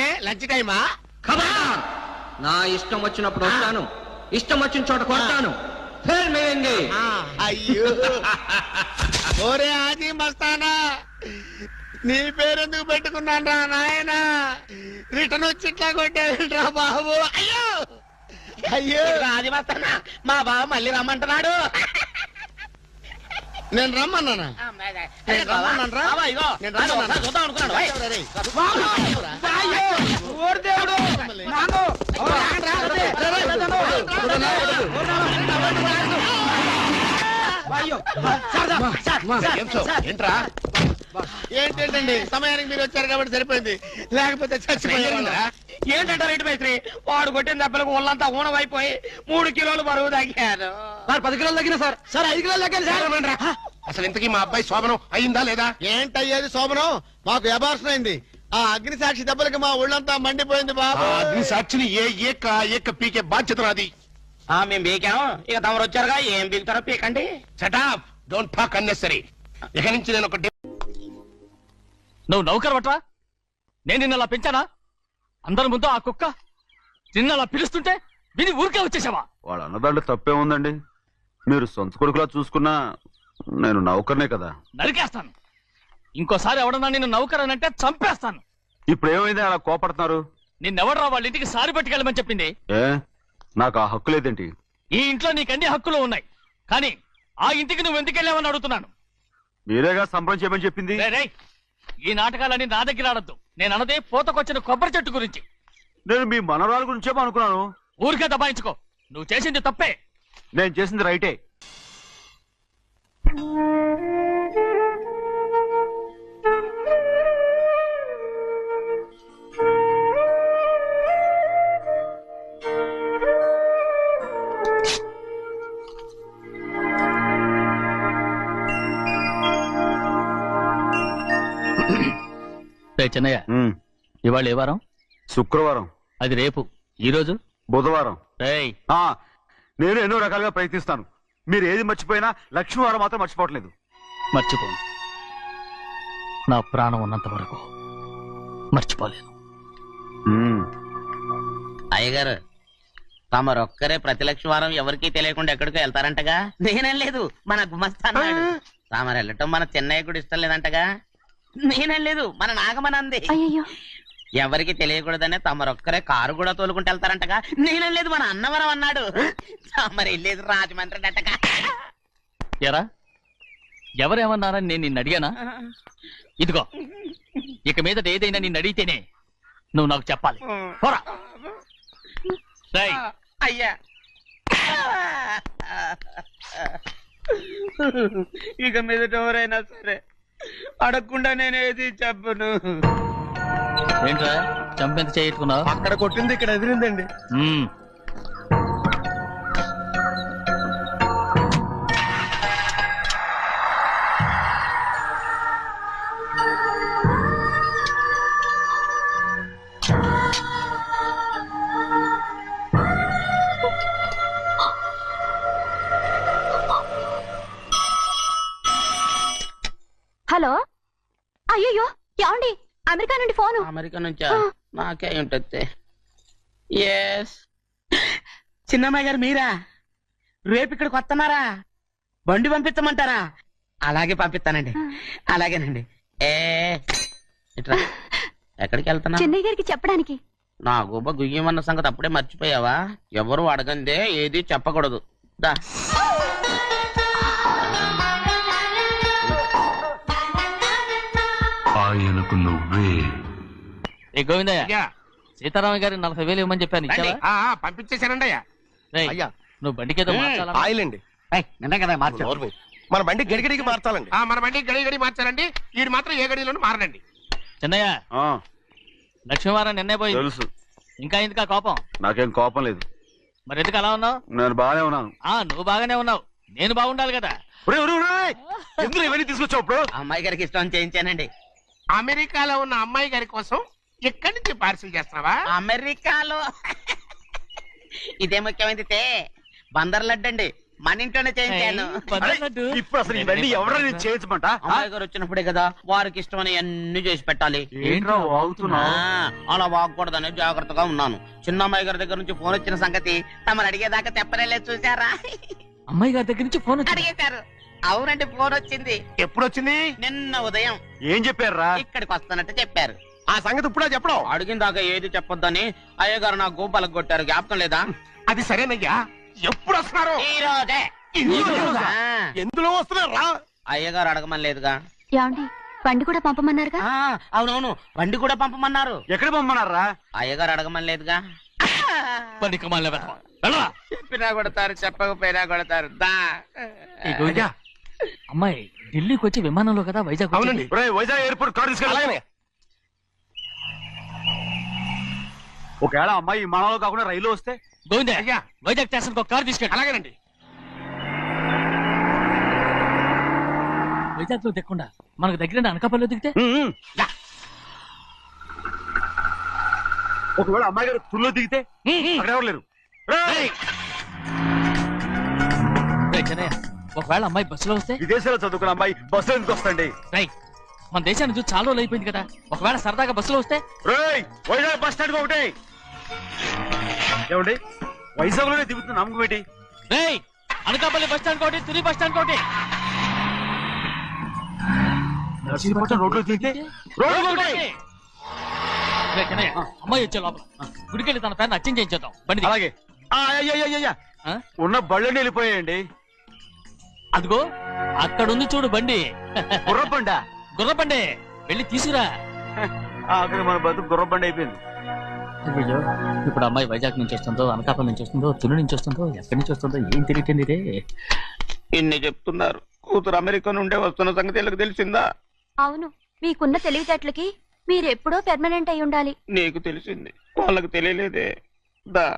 ఏ లంచ్ టైమా? ఖబర్దార్! నా ఇష్టం వచ్చినప్పుడు వస్తాను, ఇష్టం వచ్చిన చోట కొడతాను. ఫిర్ మిలేంగే. అయ్యో ఓరే హాజీ మస్తానా, నీ పేరెందుకు పెట్టుకున్నాను రా నాయనా? రిటర్న్ వచ్చి ఇట్లా కొట్టేరా బాబు. అయ్యో అయ్యో హాజీ మస్తానా, మా బావ మళ్ళీ రమ్మంటున్నాడు. నేను రమ్మన్నానా? నేను రమ్మన్నాను రా. నేను రమ్మన్నానా? చూద్దాం అనుకున్నాడు. ఏంటండి సమయానికి మీరు వచ్చారు కాబట్టి సరిపోయింది, లేకపోతే చచ్చిపోయారా? ఏంటంటే రైతు మైత్రి, వాడు కొట్టిన దెబ్బలకు ఒళ్ళంతా ఊనమైపోయి 3 కిలోలు బరువు తగ్గాను. 10 కిలోలు తగ్గిన సార్. 5 కిలోలు తగ్గాను సార్. అసలు ఇంతకీ మా అబ్బాయి శోభనం అయిందా లేదా? ఏంటయ్యేది శోభనం? మాకు అబార్షన్ అయింది. ఆ అగ్ని సాక్షి దెబ్బలకి మా ఒళ్ళంతా మండిపోయింది బాబు. అగ్ని సాక్షిని ఏక పీకే బాధ్యత నాది. మేము బీకాము, ఇక తమరు వచ్చారుగా, ఏం బీకుతారో పీకండి. Shut up, don't talk unnecessary. ఇక నుంచి నేను ఒక నువ్వు నౌకర్ పట్రా. నేను నిన్నలా పెంచానా? అందరి ముందు ఆ కుక్క నిన్నలా పిలుస్తుంటే విని ఊరికే వచ్చేసావా? వాడు అన్నదాంట్లో తప్పే ఉందండి. మీరు సొంత కొడుకులా చూసుకున్నా నేను నౌకర్నే కదా. నరికేస్తాను. ఇంకోసారి ఎవడన్నా నిన్ను నౌకర్ అని అంటే చంపేస్తాను. ఇప్పుడు ఏమైంది అలా కోపడుతున్నారు? నిన్నెవడరా వాళ్ళ ఇంటికి సారి పట్టుకెళ్ళమని చెప్పింది? ఏ నాకు ఆ హక్కు లేదేంటి? ఈ ఇంట్లో నీకు అన్ని హక్కులు ఉన్నాయి, కానీ ఆ ఇంటికి నువ్వు ఎందుకు వెళ్ళావని అడుగుతున్నాను. మీరేగా సంబరం చేయమని చెప్పింది. రేయ్, ఈ నాటకాలన్నీ నా దగ్గర ఆడద్దు. నేను అన్నదే పూతకొచ్చిన కొబ్బరి చెట్టు గురించి. నేను మీ మనవరాల గురించేమో అనుకున్నాను. ఊరికే దబాయించుకో. నువ్వు చేసింది తప్పే. నేను చేసింది రైటే. చిన్నయ్య, ఇవాళ ఏ వారం? శుక్రవారం. అది రేపు. ఈ రోజు బుధవారం. రేయ్, నేను ఎన్నో రకాలుగా ప్రయత్నిస్తాను. మీరు ఏది మర్చిపోయినా లక్ష్మీవారం మాత్రం మర్చిపోవట్లేదు. మర్చిపోను. నా ప్రాణం ఉన్నంత వరకు మర్చిపోలేను. అయ్యగారు, తమరొక్కరే ప్రతి లక్షవారం ఎవరికీ తెలియకుండా ఎక్కడికో వెళ్తారంటగా? నేనేం లేదు, మన గుమస్తా అన్నాడు. తామరు వెళ్ళటం మన చెన్నయ్య కూడా ఇష్టం లేదంటగా? నేనేం లేదు, మన నాగమనంది. అయ్యో, ఎవరికి తెలియకూడదనే తమరొక్కరే కారు కూడా తోలుకుంటూ వెళ్తారంటగా. నేను లేదు, మన అన్నవరం అన్నాడు. తమరు వెళ్ళేది రాజమండ్రి అంటగా. ఎరా ఎవరేమన్నారని నేను నిన్ను అడిగానా? ఇదిగో ఇక మీద ఏదైనా నిన్ను అడిగితేనే నువ్వు నాకు చెప్పాలి. పోరా. రేయ్, అయ్యా ఇక మీద ఎవరైనా సరే అడగకుండా నేనేది చెప్పను. ఏంట్రా చంపెంత చేయించుకున్నావు? అక్కడ కొట్టింది ఇక్కడ ఎదిరిందండి. హలో, అయ్యో ఏమండి, అమెరికా నుండి ఫోను. అమెరికా నుంచా? నాకే ఉంటుంది. ఎస్, చిన్నమ్మాయి గారు మీరా? రేపు ఇక్కడికి వస్తున్నారా? బండి పంపించమంటారా? అలాగే పంపిస్తానండి. అలాగేనండి. ఇట్రా. ఎక్కడికి వెళ్తున్నా? చెన్నై గారికి చెప్పడానికి. నా గుబ్బ గుయ్యమన్న సంగతి అప్పుడే మర్చిపోయావా? ఎవరు అడగందే ఏది చెప్పకూడదు. దా. ఆయనకు నువ్వే. ఏ గోవిందయ్య, సీతారామ గారి 40,000 ఇవ్వమని చెప్పాను, ఇచ్చావా? పంపించేశానండి అయ్యా. రేయ్, అయ్యా, నువ్వు బండికేదో మార్చాలా? ఆయిల్ అండి. నిన్న కదా మార్చారు. మన బండి గడిగడికి మార్చాలండి. మన బండి గడి మార్చాలండి. వీడు మాత్రం ఏ గడిలోనూ మారనండి. చిన్నయ్య, ఆ, లక్ష్మీవారం నిన్నే పోయింది. తెలుసు. ఇంకా ఎందుకా కోపం? నాకేం కోపం లేదు, మరి ఎందుకు అలా ఉన్నావు? నేను బాగానే ఉన్నాను. నువ్వు బాగానే ఉన్నావు, నేను బాగుండాలి కదా. ఎందుకు ఇవన్నీ తీసుకొచ్చావు ఇప్పుడు? అమ్మాయి గారికి ఇష్టం చేయించానండి. అమెరికాలో ఉన్న అమ్మాయి గారి కోసం ఎక్కడి నుంచి పార్సిల్ చేస్తున్నావా? అమెరికాలో ఇదే ముఖ్యమైనది. బందర్ లడ్డు అండి, మన ఇంట్లోనే చేయించాను. ఇప్పుడు అసలు ఇవన్నీ ఎవరైనా చేయించమంట? అమ్మాయి గారు వచ్చినప్పుడే కదా వారికి ఇష్టమని అన్ని చేసి పెట్టాలి. ఏంట్రా వాగుతున్నావు? అలా వాగకూడదని జాగ్రత్తగా ఉన్నాను. చిన్న అమ్మాయి గారి దగ్గర నుంచి ఫోన్ వచ్చిన సంగతి తమరు అడిగేదాకా తెప్పలేదు. చూసారా? అమ్మాయి గారి దగ్గర నుంచి ఫోన్ అడిగేశారు. అవునండి, ఫోన్ వచ్చింది. ఎప్పుడు వచ్చింది? నిన్న ఉదయం. ఏం చెప్పారా? ఇక్కడికి వస్తానంటే చెప్పారు. ఆ సంగతి ఇప్పుడే చెప్పడం. అడిగిన దాకా ఏది చెప్పొద్దని అయ్యగారు నాకు గోపాలకు కొట్టారు. జ్ఞాపకం లేదా? అది సరేనయ్యా, ఎప్పుడు వస్తున్నారు? ఈ రోజే. ఎందులో వస్తున్నారా? అయ్యగారు అడగమని లేదుగా. ఏమండి, బండి కూడా పంపమన్నారుగా? అవునవును, బండి కూడా పంపమన్నారు. ఎక్కడ పంపమన్నారా? అయ్యగారు అడగమని లేదుగా. బండి కమాలి వెళ్ళరా. చెప్పినా కొడతారు, చెప్పకపోయినా కొడతారు. దా. అమ్మాయి ఢిల్లీకి వచ్చి విమానంలో కదా వైజాగ్ వచ్చింది. అవునండి. వైజాగ్ ఎయిర్పోర్ట్ కార్ తీసుకెళ్ళి. ఒకవేళ అమ్మాయి విమానంలో కాకుండా రైలు వస్తే? గోవిందయ్య, అయ్యా, వైజాగ్ స్టేషన్ ఒక కార్ తీసుకెళ్ళి. అలాగేనండి. వైజాగ్ లో దిక్కుండా మనకు దగ్గర అనకాపల్లిలో దిగితే? ఒకవేళ అమ్మాయి గారు తుల్లో దిగితే? అక్కడ ఎవరు లేరు. చెన్నయ్య, ఒకవేళ అమ్మాయి బస్సులో వస్తే? విదేశాల్లో చదువుకున్న అమ్మాయి బస్సులో ఎందుకు వస్తండి? మన దేశాన్ని చూసి చాలా రోజులు అయిపోయింది కదా, ఒకవేళ సరదాగా బస్సులో వస్తే? వైజాగ్ బస్ స్టాండ్ ఒకటి ఏమండి, వైజాగ్ లోనే దిగుతున్న నమ్మకం ఏంటి? అనకాపల్లి బస్ స్టాండ్ కోటి, తుని బస్ స్టాండ్ కోటి. నర్సీపట్నం రోడ్లో దిగితే అమ్మాయి వచ్చే లోపల గుడికెళ్ళి తన పేరుని అచ్చం చేయించేద్దాం. బండి అలాగే. ఉన్న బళ్ళని వెళ్ళిపోయాయండి. అదిగో అక్కడుంది చూడు బండి. గుర్రబండా? గుర్రబండి, వెళ్ళి తీసుకురా. అక్కడ మన బతుకు గుర్రబండి అయిపోయింది. అయ్యో, ఇప్పుడు అమ్మాయి వైజాగ్ నుంచి వస్తుందో, అనకాపల్లి నుంచి వస్తుందో, తుని నుంచి వస్తుందో, ఎక్కడి నుంచి వస్తుందో ఏం తెలియటండి ఇదే. ఇన్ని చెప్తున్నారు, కూతురు అమెరికా నుండే వస్తున్న సంగతి వీళ్ళకి తెలిసిందా? అవును, మీకున్న తెలివితేటలకి మీరెప్పుడో పెర్మనెంట్ అయి ఉండాలి. నీకు తెలిసింది, వాళ్ళకి తెలియలేదే. దా.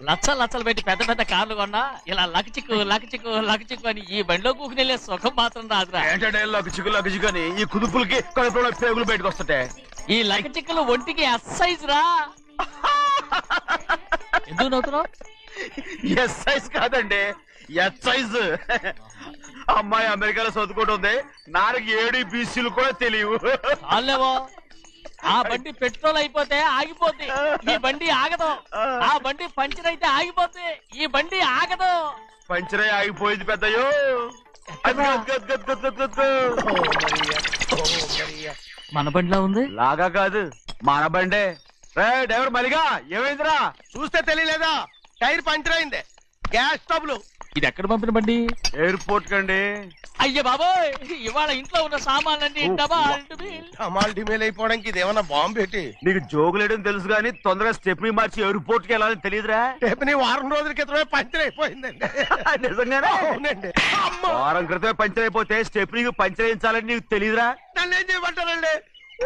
లచ్చలు పెట్టి పెద్ద పెద్ద కార్లు కొన్నా ఇలా లకచిక్కు లకచిక్కు లకచిక్కు అని ఈ బండిలో కూకుని వెళ్ళే సుఖం మాత్రం రాదురా. ఏంటంటే లకచిక్కు అని ఈ కుదుపులకి కడుపులో పేగులు బయటకు వస్తుంటాయి. ఈ లకచిక్కులు ఒంటికి ఎక్సైజ్ రా. ఎందుకు నవ్వుతున్నావు? ఎక్సైజ్ కాదండి, ఎక్సైజ్. అమ్మాయి అమెరికాలో చదువుకుంటుంది, నాకు 7 BCలు కూడా తెలియవు. చాలేవో, ఆ బండి పెట్రోల్ అయిపోతే ఆగిపోద్ది, ఈ బండి ఆగదు. ఆ బండి పంచర్ అయితే ఆగిపోద్ది, ఈ బండి ఆగదు. పంచరే ఆగిపోయింది పెద్దయ్యో. మన బండిలా ఉంది. లాగా కాదు మన బండే. డ్రైవర్ మలిగా ఏమైందిరా? చూస్తే తెలియలేదా? టైర్ పంచర్ అయింది. Gas trouble. ఇది ఎక్కడ పంపిన బండి? ఎయిర్పోర్ట్ కండి. అయ్య బాబోయ్, ఇవాళ ఇంట్లో ఉన్న సామాన్లన్నీ డమాల్ డిమేల్ అయిపోవడానికి ఇది ఏమన్నా బాంబు పెట్టి? నీకు జోగులేయడం తెలుసు కానీ తొందరగా స్టెప్ని మార్చి ఎయిర్పోర్ట్ కి వెళ్ళాలని తెలియదురా? రేపుని వారం రోజుల క్రితమే పంచర్ అయిపోయిందండి. నిజంగానే? అవునండి. వారం క్రితమే పంచర్ అయిపోతే స్టెప్నీకి పంచర్ వేయించాలని నీకు తెలియదురా? నన్ను ఏం చేయమంటారండి?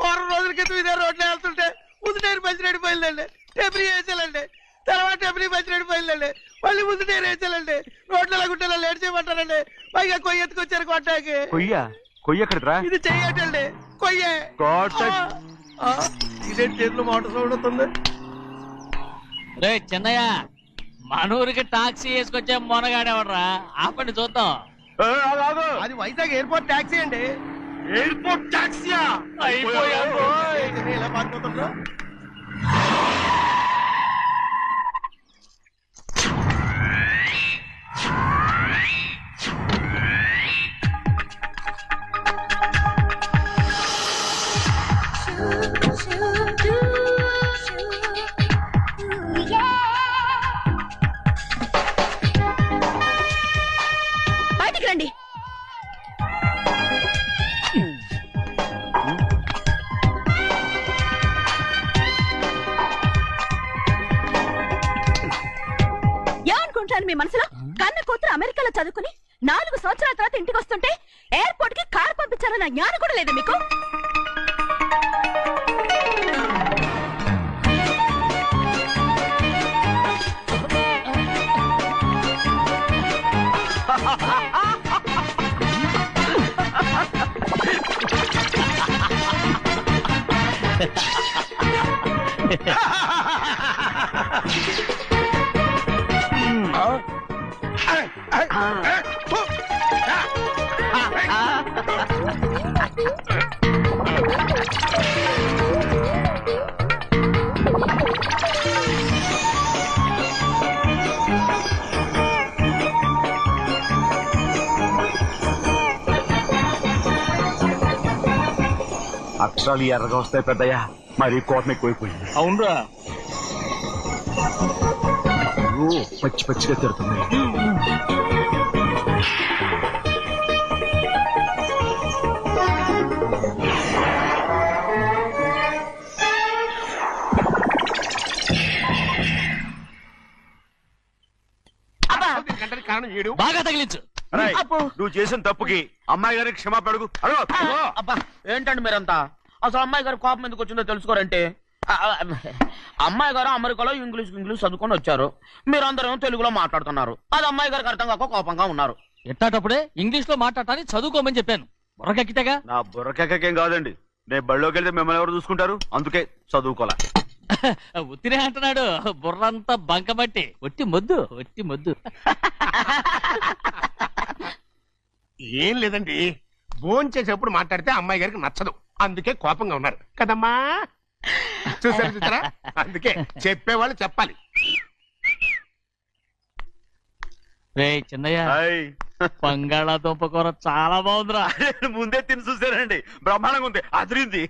వారం రోజుల క్రితం ఇదే రోడ్లో వెళ్తుంటే ముందు టైర్ పంచర్ అయిపోయిందండి. టెబ్రీ వేసాలండి. తర్వాత టెబ్రీ పంచర్ అయిపోయిందండి. మళ్ళీ ముందు టైర్ వేసాలండి. రోడ్లలో గుట్టలో లేట్ చేయమంటారండి. పైగా కొయ్య ఎత్తుకొచ్చారు కొట్టాకి. కొయ్య ఎక్కడిరా? ఇది చెయ్యటండి. కొయ్యే. ఇదే చేతులు మోటార్ సౌండ్ అవుతుంది. రే చిన్నయ్య, మనూరికి టాక్సీ వేసుకొచ్చే మొనగాడేవడరా? ఆపండి చూద్దాం. అది వైజాగ్ ఎయిర్పోర్ట్ టాక్సీ అండి. ఎయిర్పోర్ట్ టాక్సీయా? ఇలా పారిపోతుండ్రా? బయటికి రండి. ఏమనుకుంటాను మీ మనసులో? కన్న కూతురు అమెరికాలో చదువుకుని 4 సంవత్సరాల తర్వాత ఇంటికి వస్తుంటే ఎయిర్పోర్ట్ కి కార్ పంపించాలన్న జ్ఞానం కూడా లేదు మీకు? అక్షరాలు ఎర్రగా వస్తాయి పెద్దయ్యా. మరి కోపం ఎక్కువైపోయింది. అవునరా, పచ్చి పచ్చిగా తిడుతుంది. బాగా తగిలించు. నువ్వు చేసిన తప్పుకి అమ్మాయి గారికి క్షమాపణ అడుగు. అబ్బా ఏంటండి మీరంతా? అసలు అమ్మాయి గారు కోపం ఎందుకు వచ్చిందో తెలుసుకోరంటే, అమ్మాయి గారు అమెరికాలో ఇంగ్లీష్ చదువుకొని వచ్చారు. మీరందరూ తెలుగులో మాట్లాడుతున్నారు. అది అమ్మాయి గారికి అర్థం కాక కోపంగా ఉన్నారు. ఎట్టాటప్పుడే ఇంగ్లీష్ లో మాట్లాడటానికి చదువుకోమని చెప్పాను. బుర్రకెక్కితేగా. నా బుర్రకెక్కకేం కాదండి. నేను బళ్ళోకి వెళ్తే మిమ్మల్ని ఎవరు చూసుకుంటారు? అందుకే చదువుకోలే. ఉత్తినే అంటున్నాడు. బుర్రంతా బంకబట్టి ఒట్టి మొద్దు. ఏం లేదండి, భోజనం చేసేప్పుడు మాట్లాడితే అమ్మాయి గారికి నచ్చదు. అందుకే కోపంగా ఉన్నారు కదమ్మా. చూసారా? అందుకే చెప్పేవాళ్ళు చెప్పాలి. రే చిన్నయ్య, బంగాళాదుంప కూర చాలా బాగుందిరా. ముందే తిని చూసానండి, బ్రహ్మాండంగా ఉంది, అదిరింది.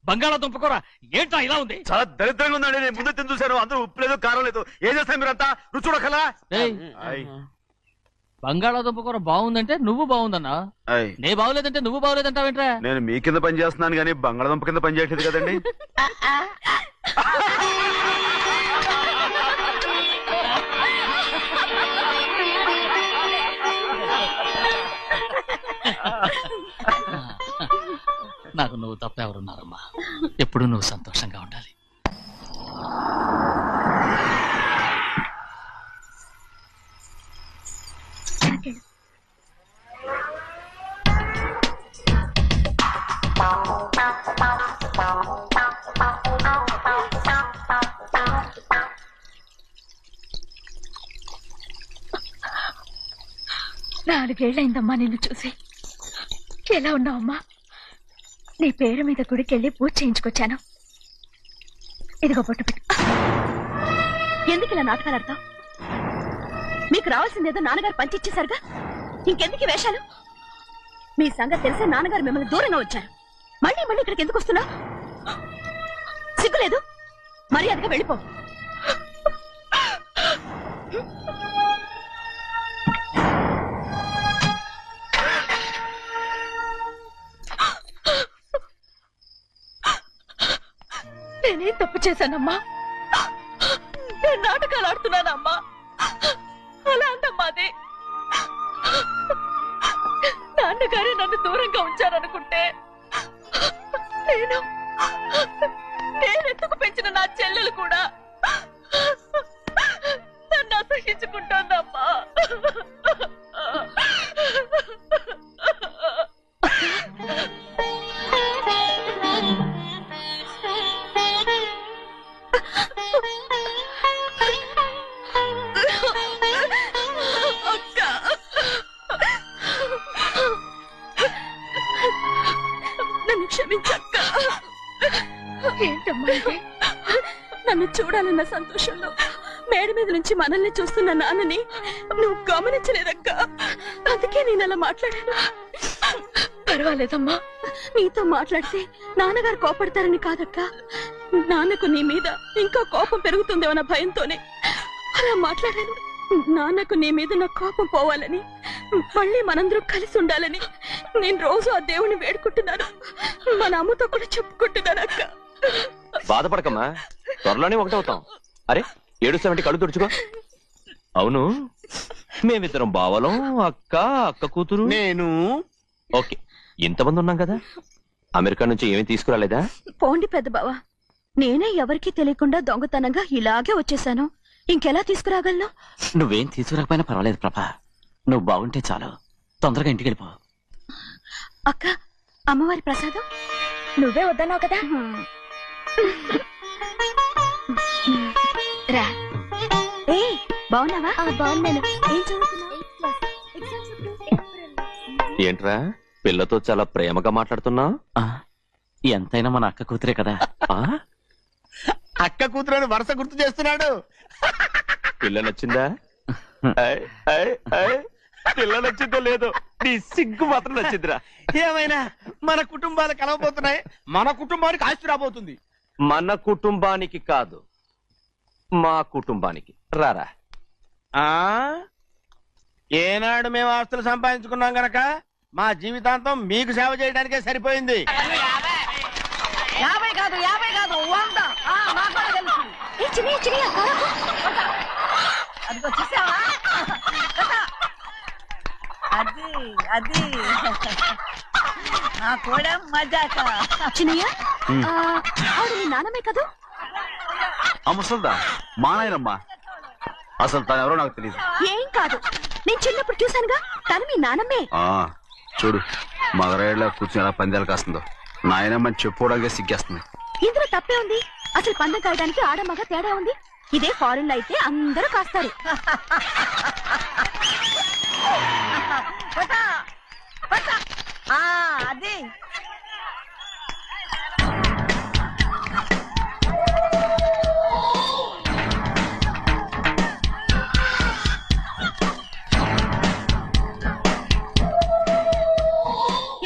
బంగాళాదుంప కూర ఏంటా ఇలా ఉంది? చాలా దరిద్రంగా ఉందండి. నేను ముందే తిని చూశాను. అందరూ ఉప్పు లేదు, కారం లేదు. ఏం చేస్తాను మీరంతా? రుచి చూడకలా. బంగాళాదుంప కూర బాగుందంటే నువ్వు బాగుందన్నా, నే బాగులేదంటే నువ్వు బాగులేదంటావేంట్రా? నేను మీ కింద పని చేస్తున్నాను కానీ బంగాళాదుంప కింద పని చేయట్లేదు కదండి. నాకు నువ్వు తప్ప ఎవరున్నారమ్మా? ఎప్పుడు నువ్వు సంతోషంగా ఉండాలి. నాలుగేళ్లైందమ్మా నిన్ను చూసి. ఎలా ఉన్నావమ్మా? నీ పేరు మీద గుడికెళ్ళి పూజ చేయించుకొచ్చాను. ఇదిగో బొట్టు పెట్టు. ఎందుకు ఇలా నాటకాలు ఆడతావు? మీకు రావాల్సిందేదో నాన్నగారు పంచిచ్చేశారుగా, ఇంకెందుకు ఈ వేషాలు? మీ సంగతి తెలిసే నాన్నగారు మిమ్మల్ని దూరంగా వచ్చారు. మళ్ళీ మళ్ళీ ఇక్కడికి ఎందుకు వస్తున్నా? సిగ్గులేదు? మర్యాదగా వెళ్ళిపో. నేనేం తప్పు చేశానమ్మా? నేను నాటకాలు ఆడుతున్నానమ్మా. అలా అందమ్మా అది. నాన్నగారే నన్ను దూరంగా ఉంచారనుకుంటే నేనెందుకు పెంచిన నా చెల్లెలు కూడా నన్ను అసహించుకుంటోందమ్మా. నన్ను క్షమించక్క. ఏంటమ్మా ఇది? నన్ను చూడాలన్న సంతోషంలో మేడ మీద నుంచి మనల్ని చూస్తున్న నాన్నని నువ్వు గమనించలేదక్క. అందుకే నేను అలా మాట్లాడాను. పర్వాలేదమ్మా, నీతో మాట్లాడితే నాన్నగారు కోపడతారని కాదక్క. నాన్నకు నీ మీద ఇంకా కోపం పెరుగుతుందేమన్న భయంతోనే అలా మాట్లాడాను. నాన్నకు నీ మీద నా కోపం పోవాలని, మళ్ళీ మనందరూ కలిసి ఉండాలని నేను రోజు ఆ దేవుని వేడుకుంటున్నాను. మన అమ్మతో కూడా చెప్పుకుంటున్నాను అక్క. బాధపడకమ్మా, త్వరలోనే ఒకటవుతాం. అరే 770 కళ్ళు తుడుచుకో. అవును, మేమిద్దరం బావలం, అక్క కూతురు, నేను. ఓకే, ఇంతమంది ఉన్నాం కదా. అమెరికా నుంచి ఏమీ తీసుకురాలేదా? పోండి పెద్ద బావ, నేనే ఎవరికీ తెలియకుండా దొంగతనంగా ఇలాగే వచ్చేసాను. ఇంకెలా తీసుకురాగలను? నువ్వేం తీసుకురాకపోయినా పర్వాలేదు ప్రభా, నువ్వు బాగుంటే చాలు. తొందరగా ఇంటికి వెళ్ళిపో. అక్క, అమ్మవారి ప్రసాదం నువ్వే వద్దన్నావు కదా. రా. ఏ బాగున్నావా? బాగున్నాను. ఏం చదువుతున్నావు? ఏంట్రా పిల్లతో చాలా ప్రేమగా మాట్లాడుతున్నావు? ఎంతైనా మన అక్క కూతురే కదా. అక్క కూతురని వరుస గుర్తు చేస్తున్నాడు. పిల్ల నచ్చిందా? పిల్ల నచ్చిందో లేదో, నీ సిగ్గు మాత్రం నచ్చిందిరా. ఏమైనా మన కుటుంబాలు కలవబోతున్నాయి, మన కుటుంబానికి ఆస్తి రాబోతుంది. మన కుటుంబానికి కాదు, మా కుటుంబానికి. రారా. ఏనాడు మేము ఆస్తులు సంపాదించుకున్నాం గనక మా జీవితాంతం మీకు సేవ చేయడానికే సరిపోయింది. 50 కాదు 100. నాకు కూడా తెలుసు. అదిగో చూసావా? అది నా కూడా మజాక. చిన్నయ్య, ఆవిడ నీ నాన్నమే కదా? ముసల్దా మా నాయనమ్మా. అసలు తను ఎవరో నాకు తెలియదు. ఏం కాదు, నేను చిన్నప్పుడు చూశానుగా, తను మీ నాన్నమే. చూడు మగరాయిలా కూర్చుని ఎలా పందాలు కాస్తుందో. నాయనమ్మని చెప్పుకోవడానికి సిగ్గేస్తుంది. ఇందులో తప్పే ఉంది? అసలు పందెం కాయడానికి ఆడమగ తేడా ఉంది. ఇదే ఫారెన్ లో అయితే అందరూ కాస్తారు. అది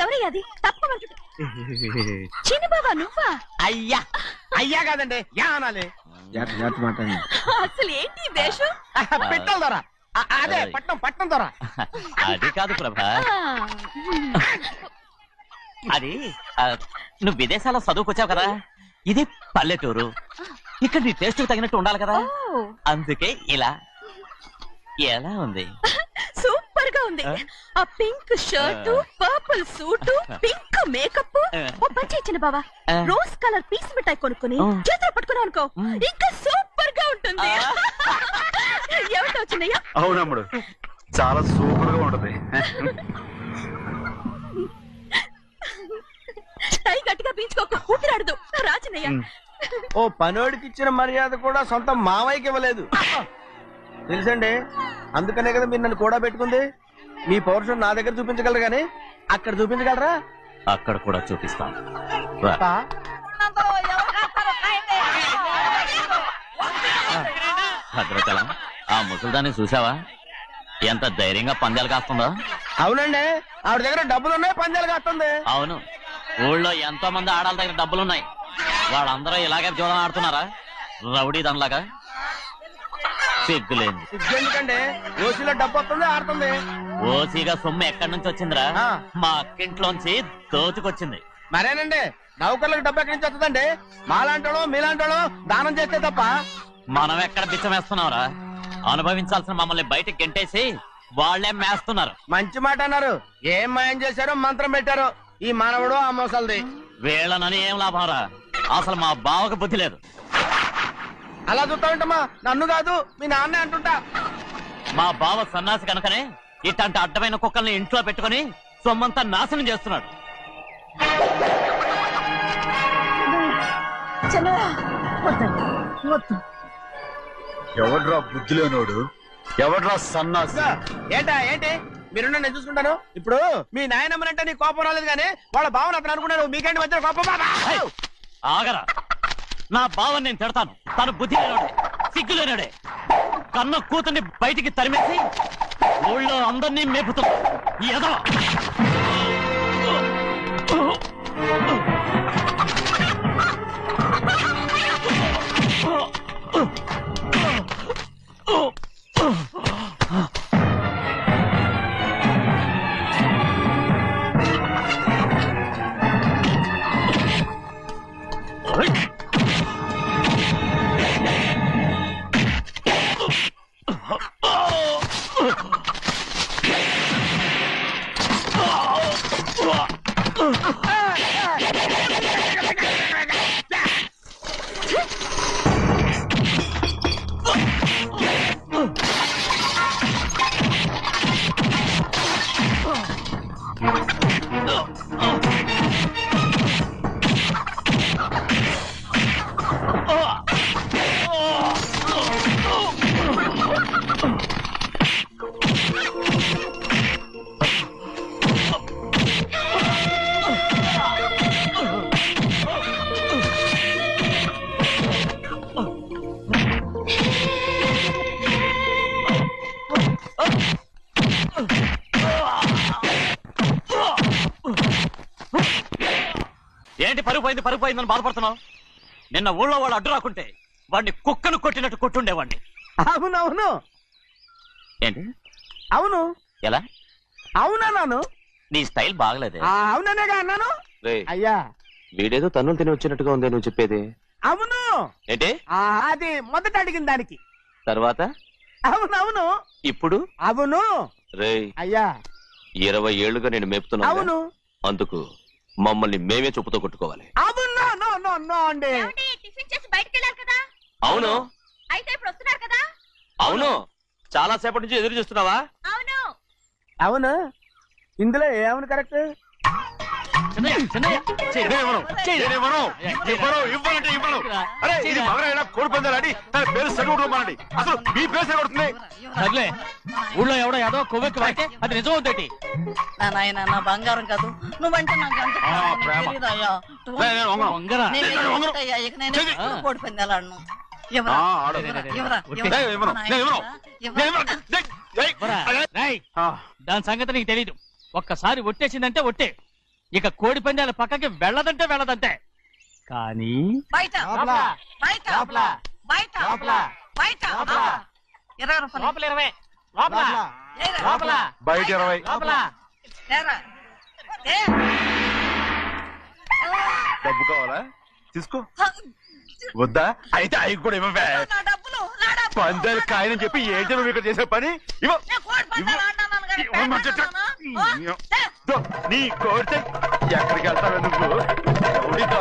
ఎవరయ్యా అది? తప్పమంటు చిన్న బాబా నువ్వా? అయ్యా కాదండి, యా అనాలి. అసలు ఏంటి ఈ వేషం? పెట్టాలి దొర. అదే పట్నం దొర. అది కాదు ప్రభా, అది నువ్వు విదేశాల్లో చదువుకొచ్చావు కదా, ఇది పల్లెటూరు. ఇక్కడ నీ టేస్ట్ తగినట్టు ఉండాలి కదా, అందుకే ఇలా. ఎలా ఉంది? సూపర్ గా ఉంది. ఆ pink shirt, purple suit, pink makeup. ఓ పని ఇచ్చిన బావా, రోజ్ కలర్ పీస్ మిఠాయి కొనుక్కుని చేతులు పట్టుకున్నావు అనుకో, ఇంకా సూపర్ గా ఉంటుంది. ఏమిటో వచ్చిందయ్యా? అవునమ్ముడు, చాలా సూపర్ గా ఉంటది. టై గట్టిగా పీంచుకోకు, ఊపిరాడదు. రాజనయ్య, ఓ పనోడికి ఇచ్చిన మర్యాద కూడా సొంత మావయ్యకి ఇవ్వలేదు తెలుసండి. అందుకనే కదా మీరు నన్ను కూడా పెట్టుకుంది. మీ పౌరుషం నా దగ్గర చూపించగలరు గానీ అక్కడ చూపించగలరా? అక్కడ కూడా చూపిస్తాం. భద్రతల ఆ ముసల్దాన్ని చూసావా? ఎంత ధైర్యంగా పందాలు కాస్తుందో. అవునండి, ఆవిడ దగ్గర డబ్బులు ఉన్నాయి, పందాలు కాస్తుంది. అవును, ఊళ్ళో ఎంతో మంది ఆడాళ్ళ దగ్గర డబ్బులున్నాయి. వాళ్ళందరూ ఇలాగే జోదం ఆడుతున్నారా రౌడీ దానిలాగా? సిగ్గులేదు. ఎందుకండి ఓసీలో డబ్బు వస్తుంది, ఆడుతుంది. ఓసీగా సొమ్ము ఎక్కడి నుంచి వచ్చిందిరా? మా అక్కింట్లోంచి దోచుకొచ్చింది. మరేనండి, నౌకర్లకు డబ్బు ఎక్కడి నుంచి వస్తుందండి? మాలాంటోళ్ళు మీలాంటోళ్ళు దానం చేస్తే తప్ప. మనం ఎక్కడ బిచ్చం వేస్తున్నావురా? అనుభవించాల్సిన మమ్మల్ని బయటికి గెంటేసి వాళ్లే మేస్తున్నారు. మంచి మాట అన్నారు. ఏం మాయం చేశారో మంత్రం పెట్టారో ఈ మానవుడు ఆ మోసల్ది. వీళ్ళనని ఏం లాభంరా? అసలు మా బావకు బుద్ధి లేదు. అలా చూస్తా ఉంటామా? నన్ను కాదు మీ నాన్నే అంటుంటా. మా బావ సన్నాసి కనుకనే ఇట్లాంటి అడ్డమైన కుక్కల్ని ఇంట్లో పెట్టుకుని సొమ్మంతా నాశనం చేస్తున్నాడు. ఎవడ్రా బుద్ధి లేనోడు? ఎవడ్రా సన్నాసి? ఏంటి మీరు నేను చూసుకుంటాను. ఇప్పుడు మీ నాయనమ్మనంటే నీ కోపం రాలేదు కానీ వాళ్ళ భావన అతను అనుకున్నాడు. మీకేంటి మధ్య కోపం? ఆగరా, నా బావని నేను తిడతాను. తను బుద్ధి లేనాడే, సిగ్గు లేనాడే. కన్న కూతుర్ని బయటికి తరిమేసి ఊళ్ళో అందరినీ మేపుతున్నా. ఏదో ఏంటి పరుగు పోయిందని బాధపడుతున్నావు? నిన్న ఊళ్ళో వాళ్ళు అడ్డు రాకుంటే వాడిని కుక్కను కొట్టినట్టు కొట్టుండేవాడిని. అవునవును. ఏంటి? అవును. ఎలా? అవునన్నాను. నీ స్టైల్ బాగలేదే. అవుననేగా అన్నాను. అయ్యా, వీడేదో తన్నులు తిని వచ్చినట్టుగా ఉంది నువ్వు చెప్పేది. అవును. ఏంటి? అది మొదట అడిగిన దానికి. తర్వాత? అవునవును. ఇప్పుడు? అవును. రేయ్, అయ్యా 20 ఏళ్లుగా నేను మేపుతున్నా. అవును. అందుకు మమ్మల్ని మేమే చెప్పుతో కొట్టుకోవాలి. అవును. నో అండి. టిఫిన్ చేసి బయటకు వెళ్ళారు కదా? అవును. అయితే ఇప్పుడు వస్తున్నారు కదా? అవును. చాలా సేపటి నుంచి ఎదురు చూస్తున్నావా? అవును. అవును. ఇందులో ఏమని కరెక్ట్? సర్లే, ఊళ్ళో ఎవడో ఏదో కొవ్వెక్కి వాడితే అది నిజం అవుతాయి. నాయన నా బంగారం కాదు, నువ్వంటే నాకు అంత తెలీదయ్యా. ఇక నేను కోడి పందాలాడను. దాని సంగతి నీకు తెలీదు. ఒక్కసారి ఒట్టేసిందంటే ఒట్టే. ఇక కోడి పందాల పక్కకి వెళ్ళదంటే వెళ్ళదంటే. కానీ బయట బయట బయట బయట 20 రూపాయలు. లోపల 20, లోపల లోపల బయట 20. లోపల. ఏరా. డబ్బు కావాలా? తీసుకో. వద్దా? అయితే అవి కూడా ఇవ్వవే. నా డబ్బులు పందాలు కాయని చెప్పి ఏంటి నువ్వు ఇక్కడ చేసే పని? ఇవ్వ. నీ కోరితే ఎక్కడికి వెళ్తావు నువ్వు?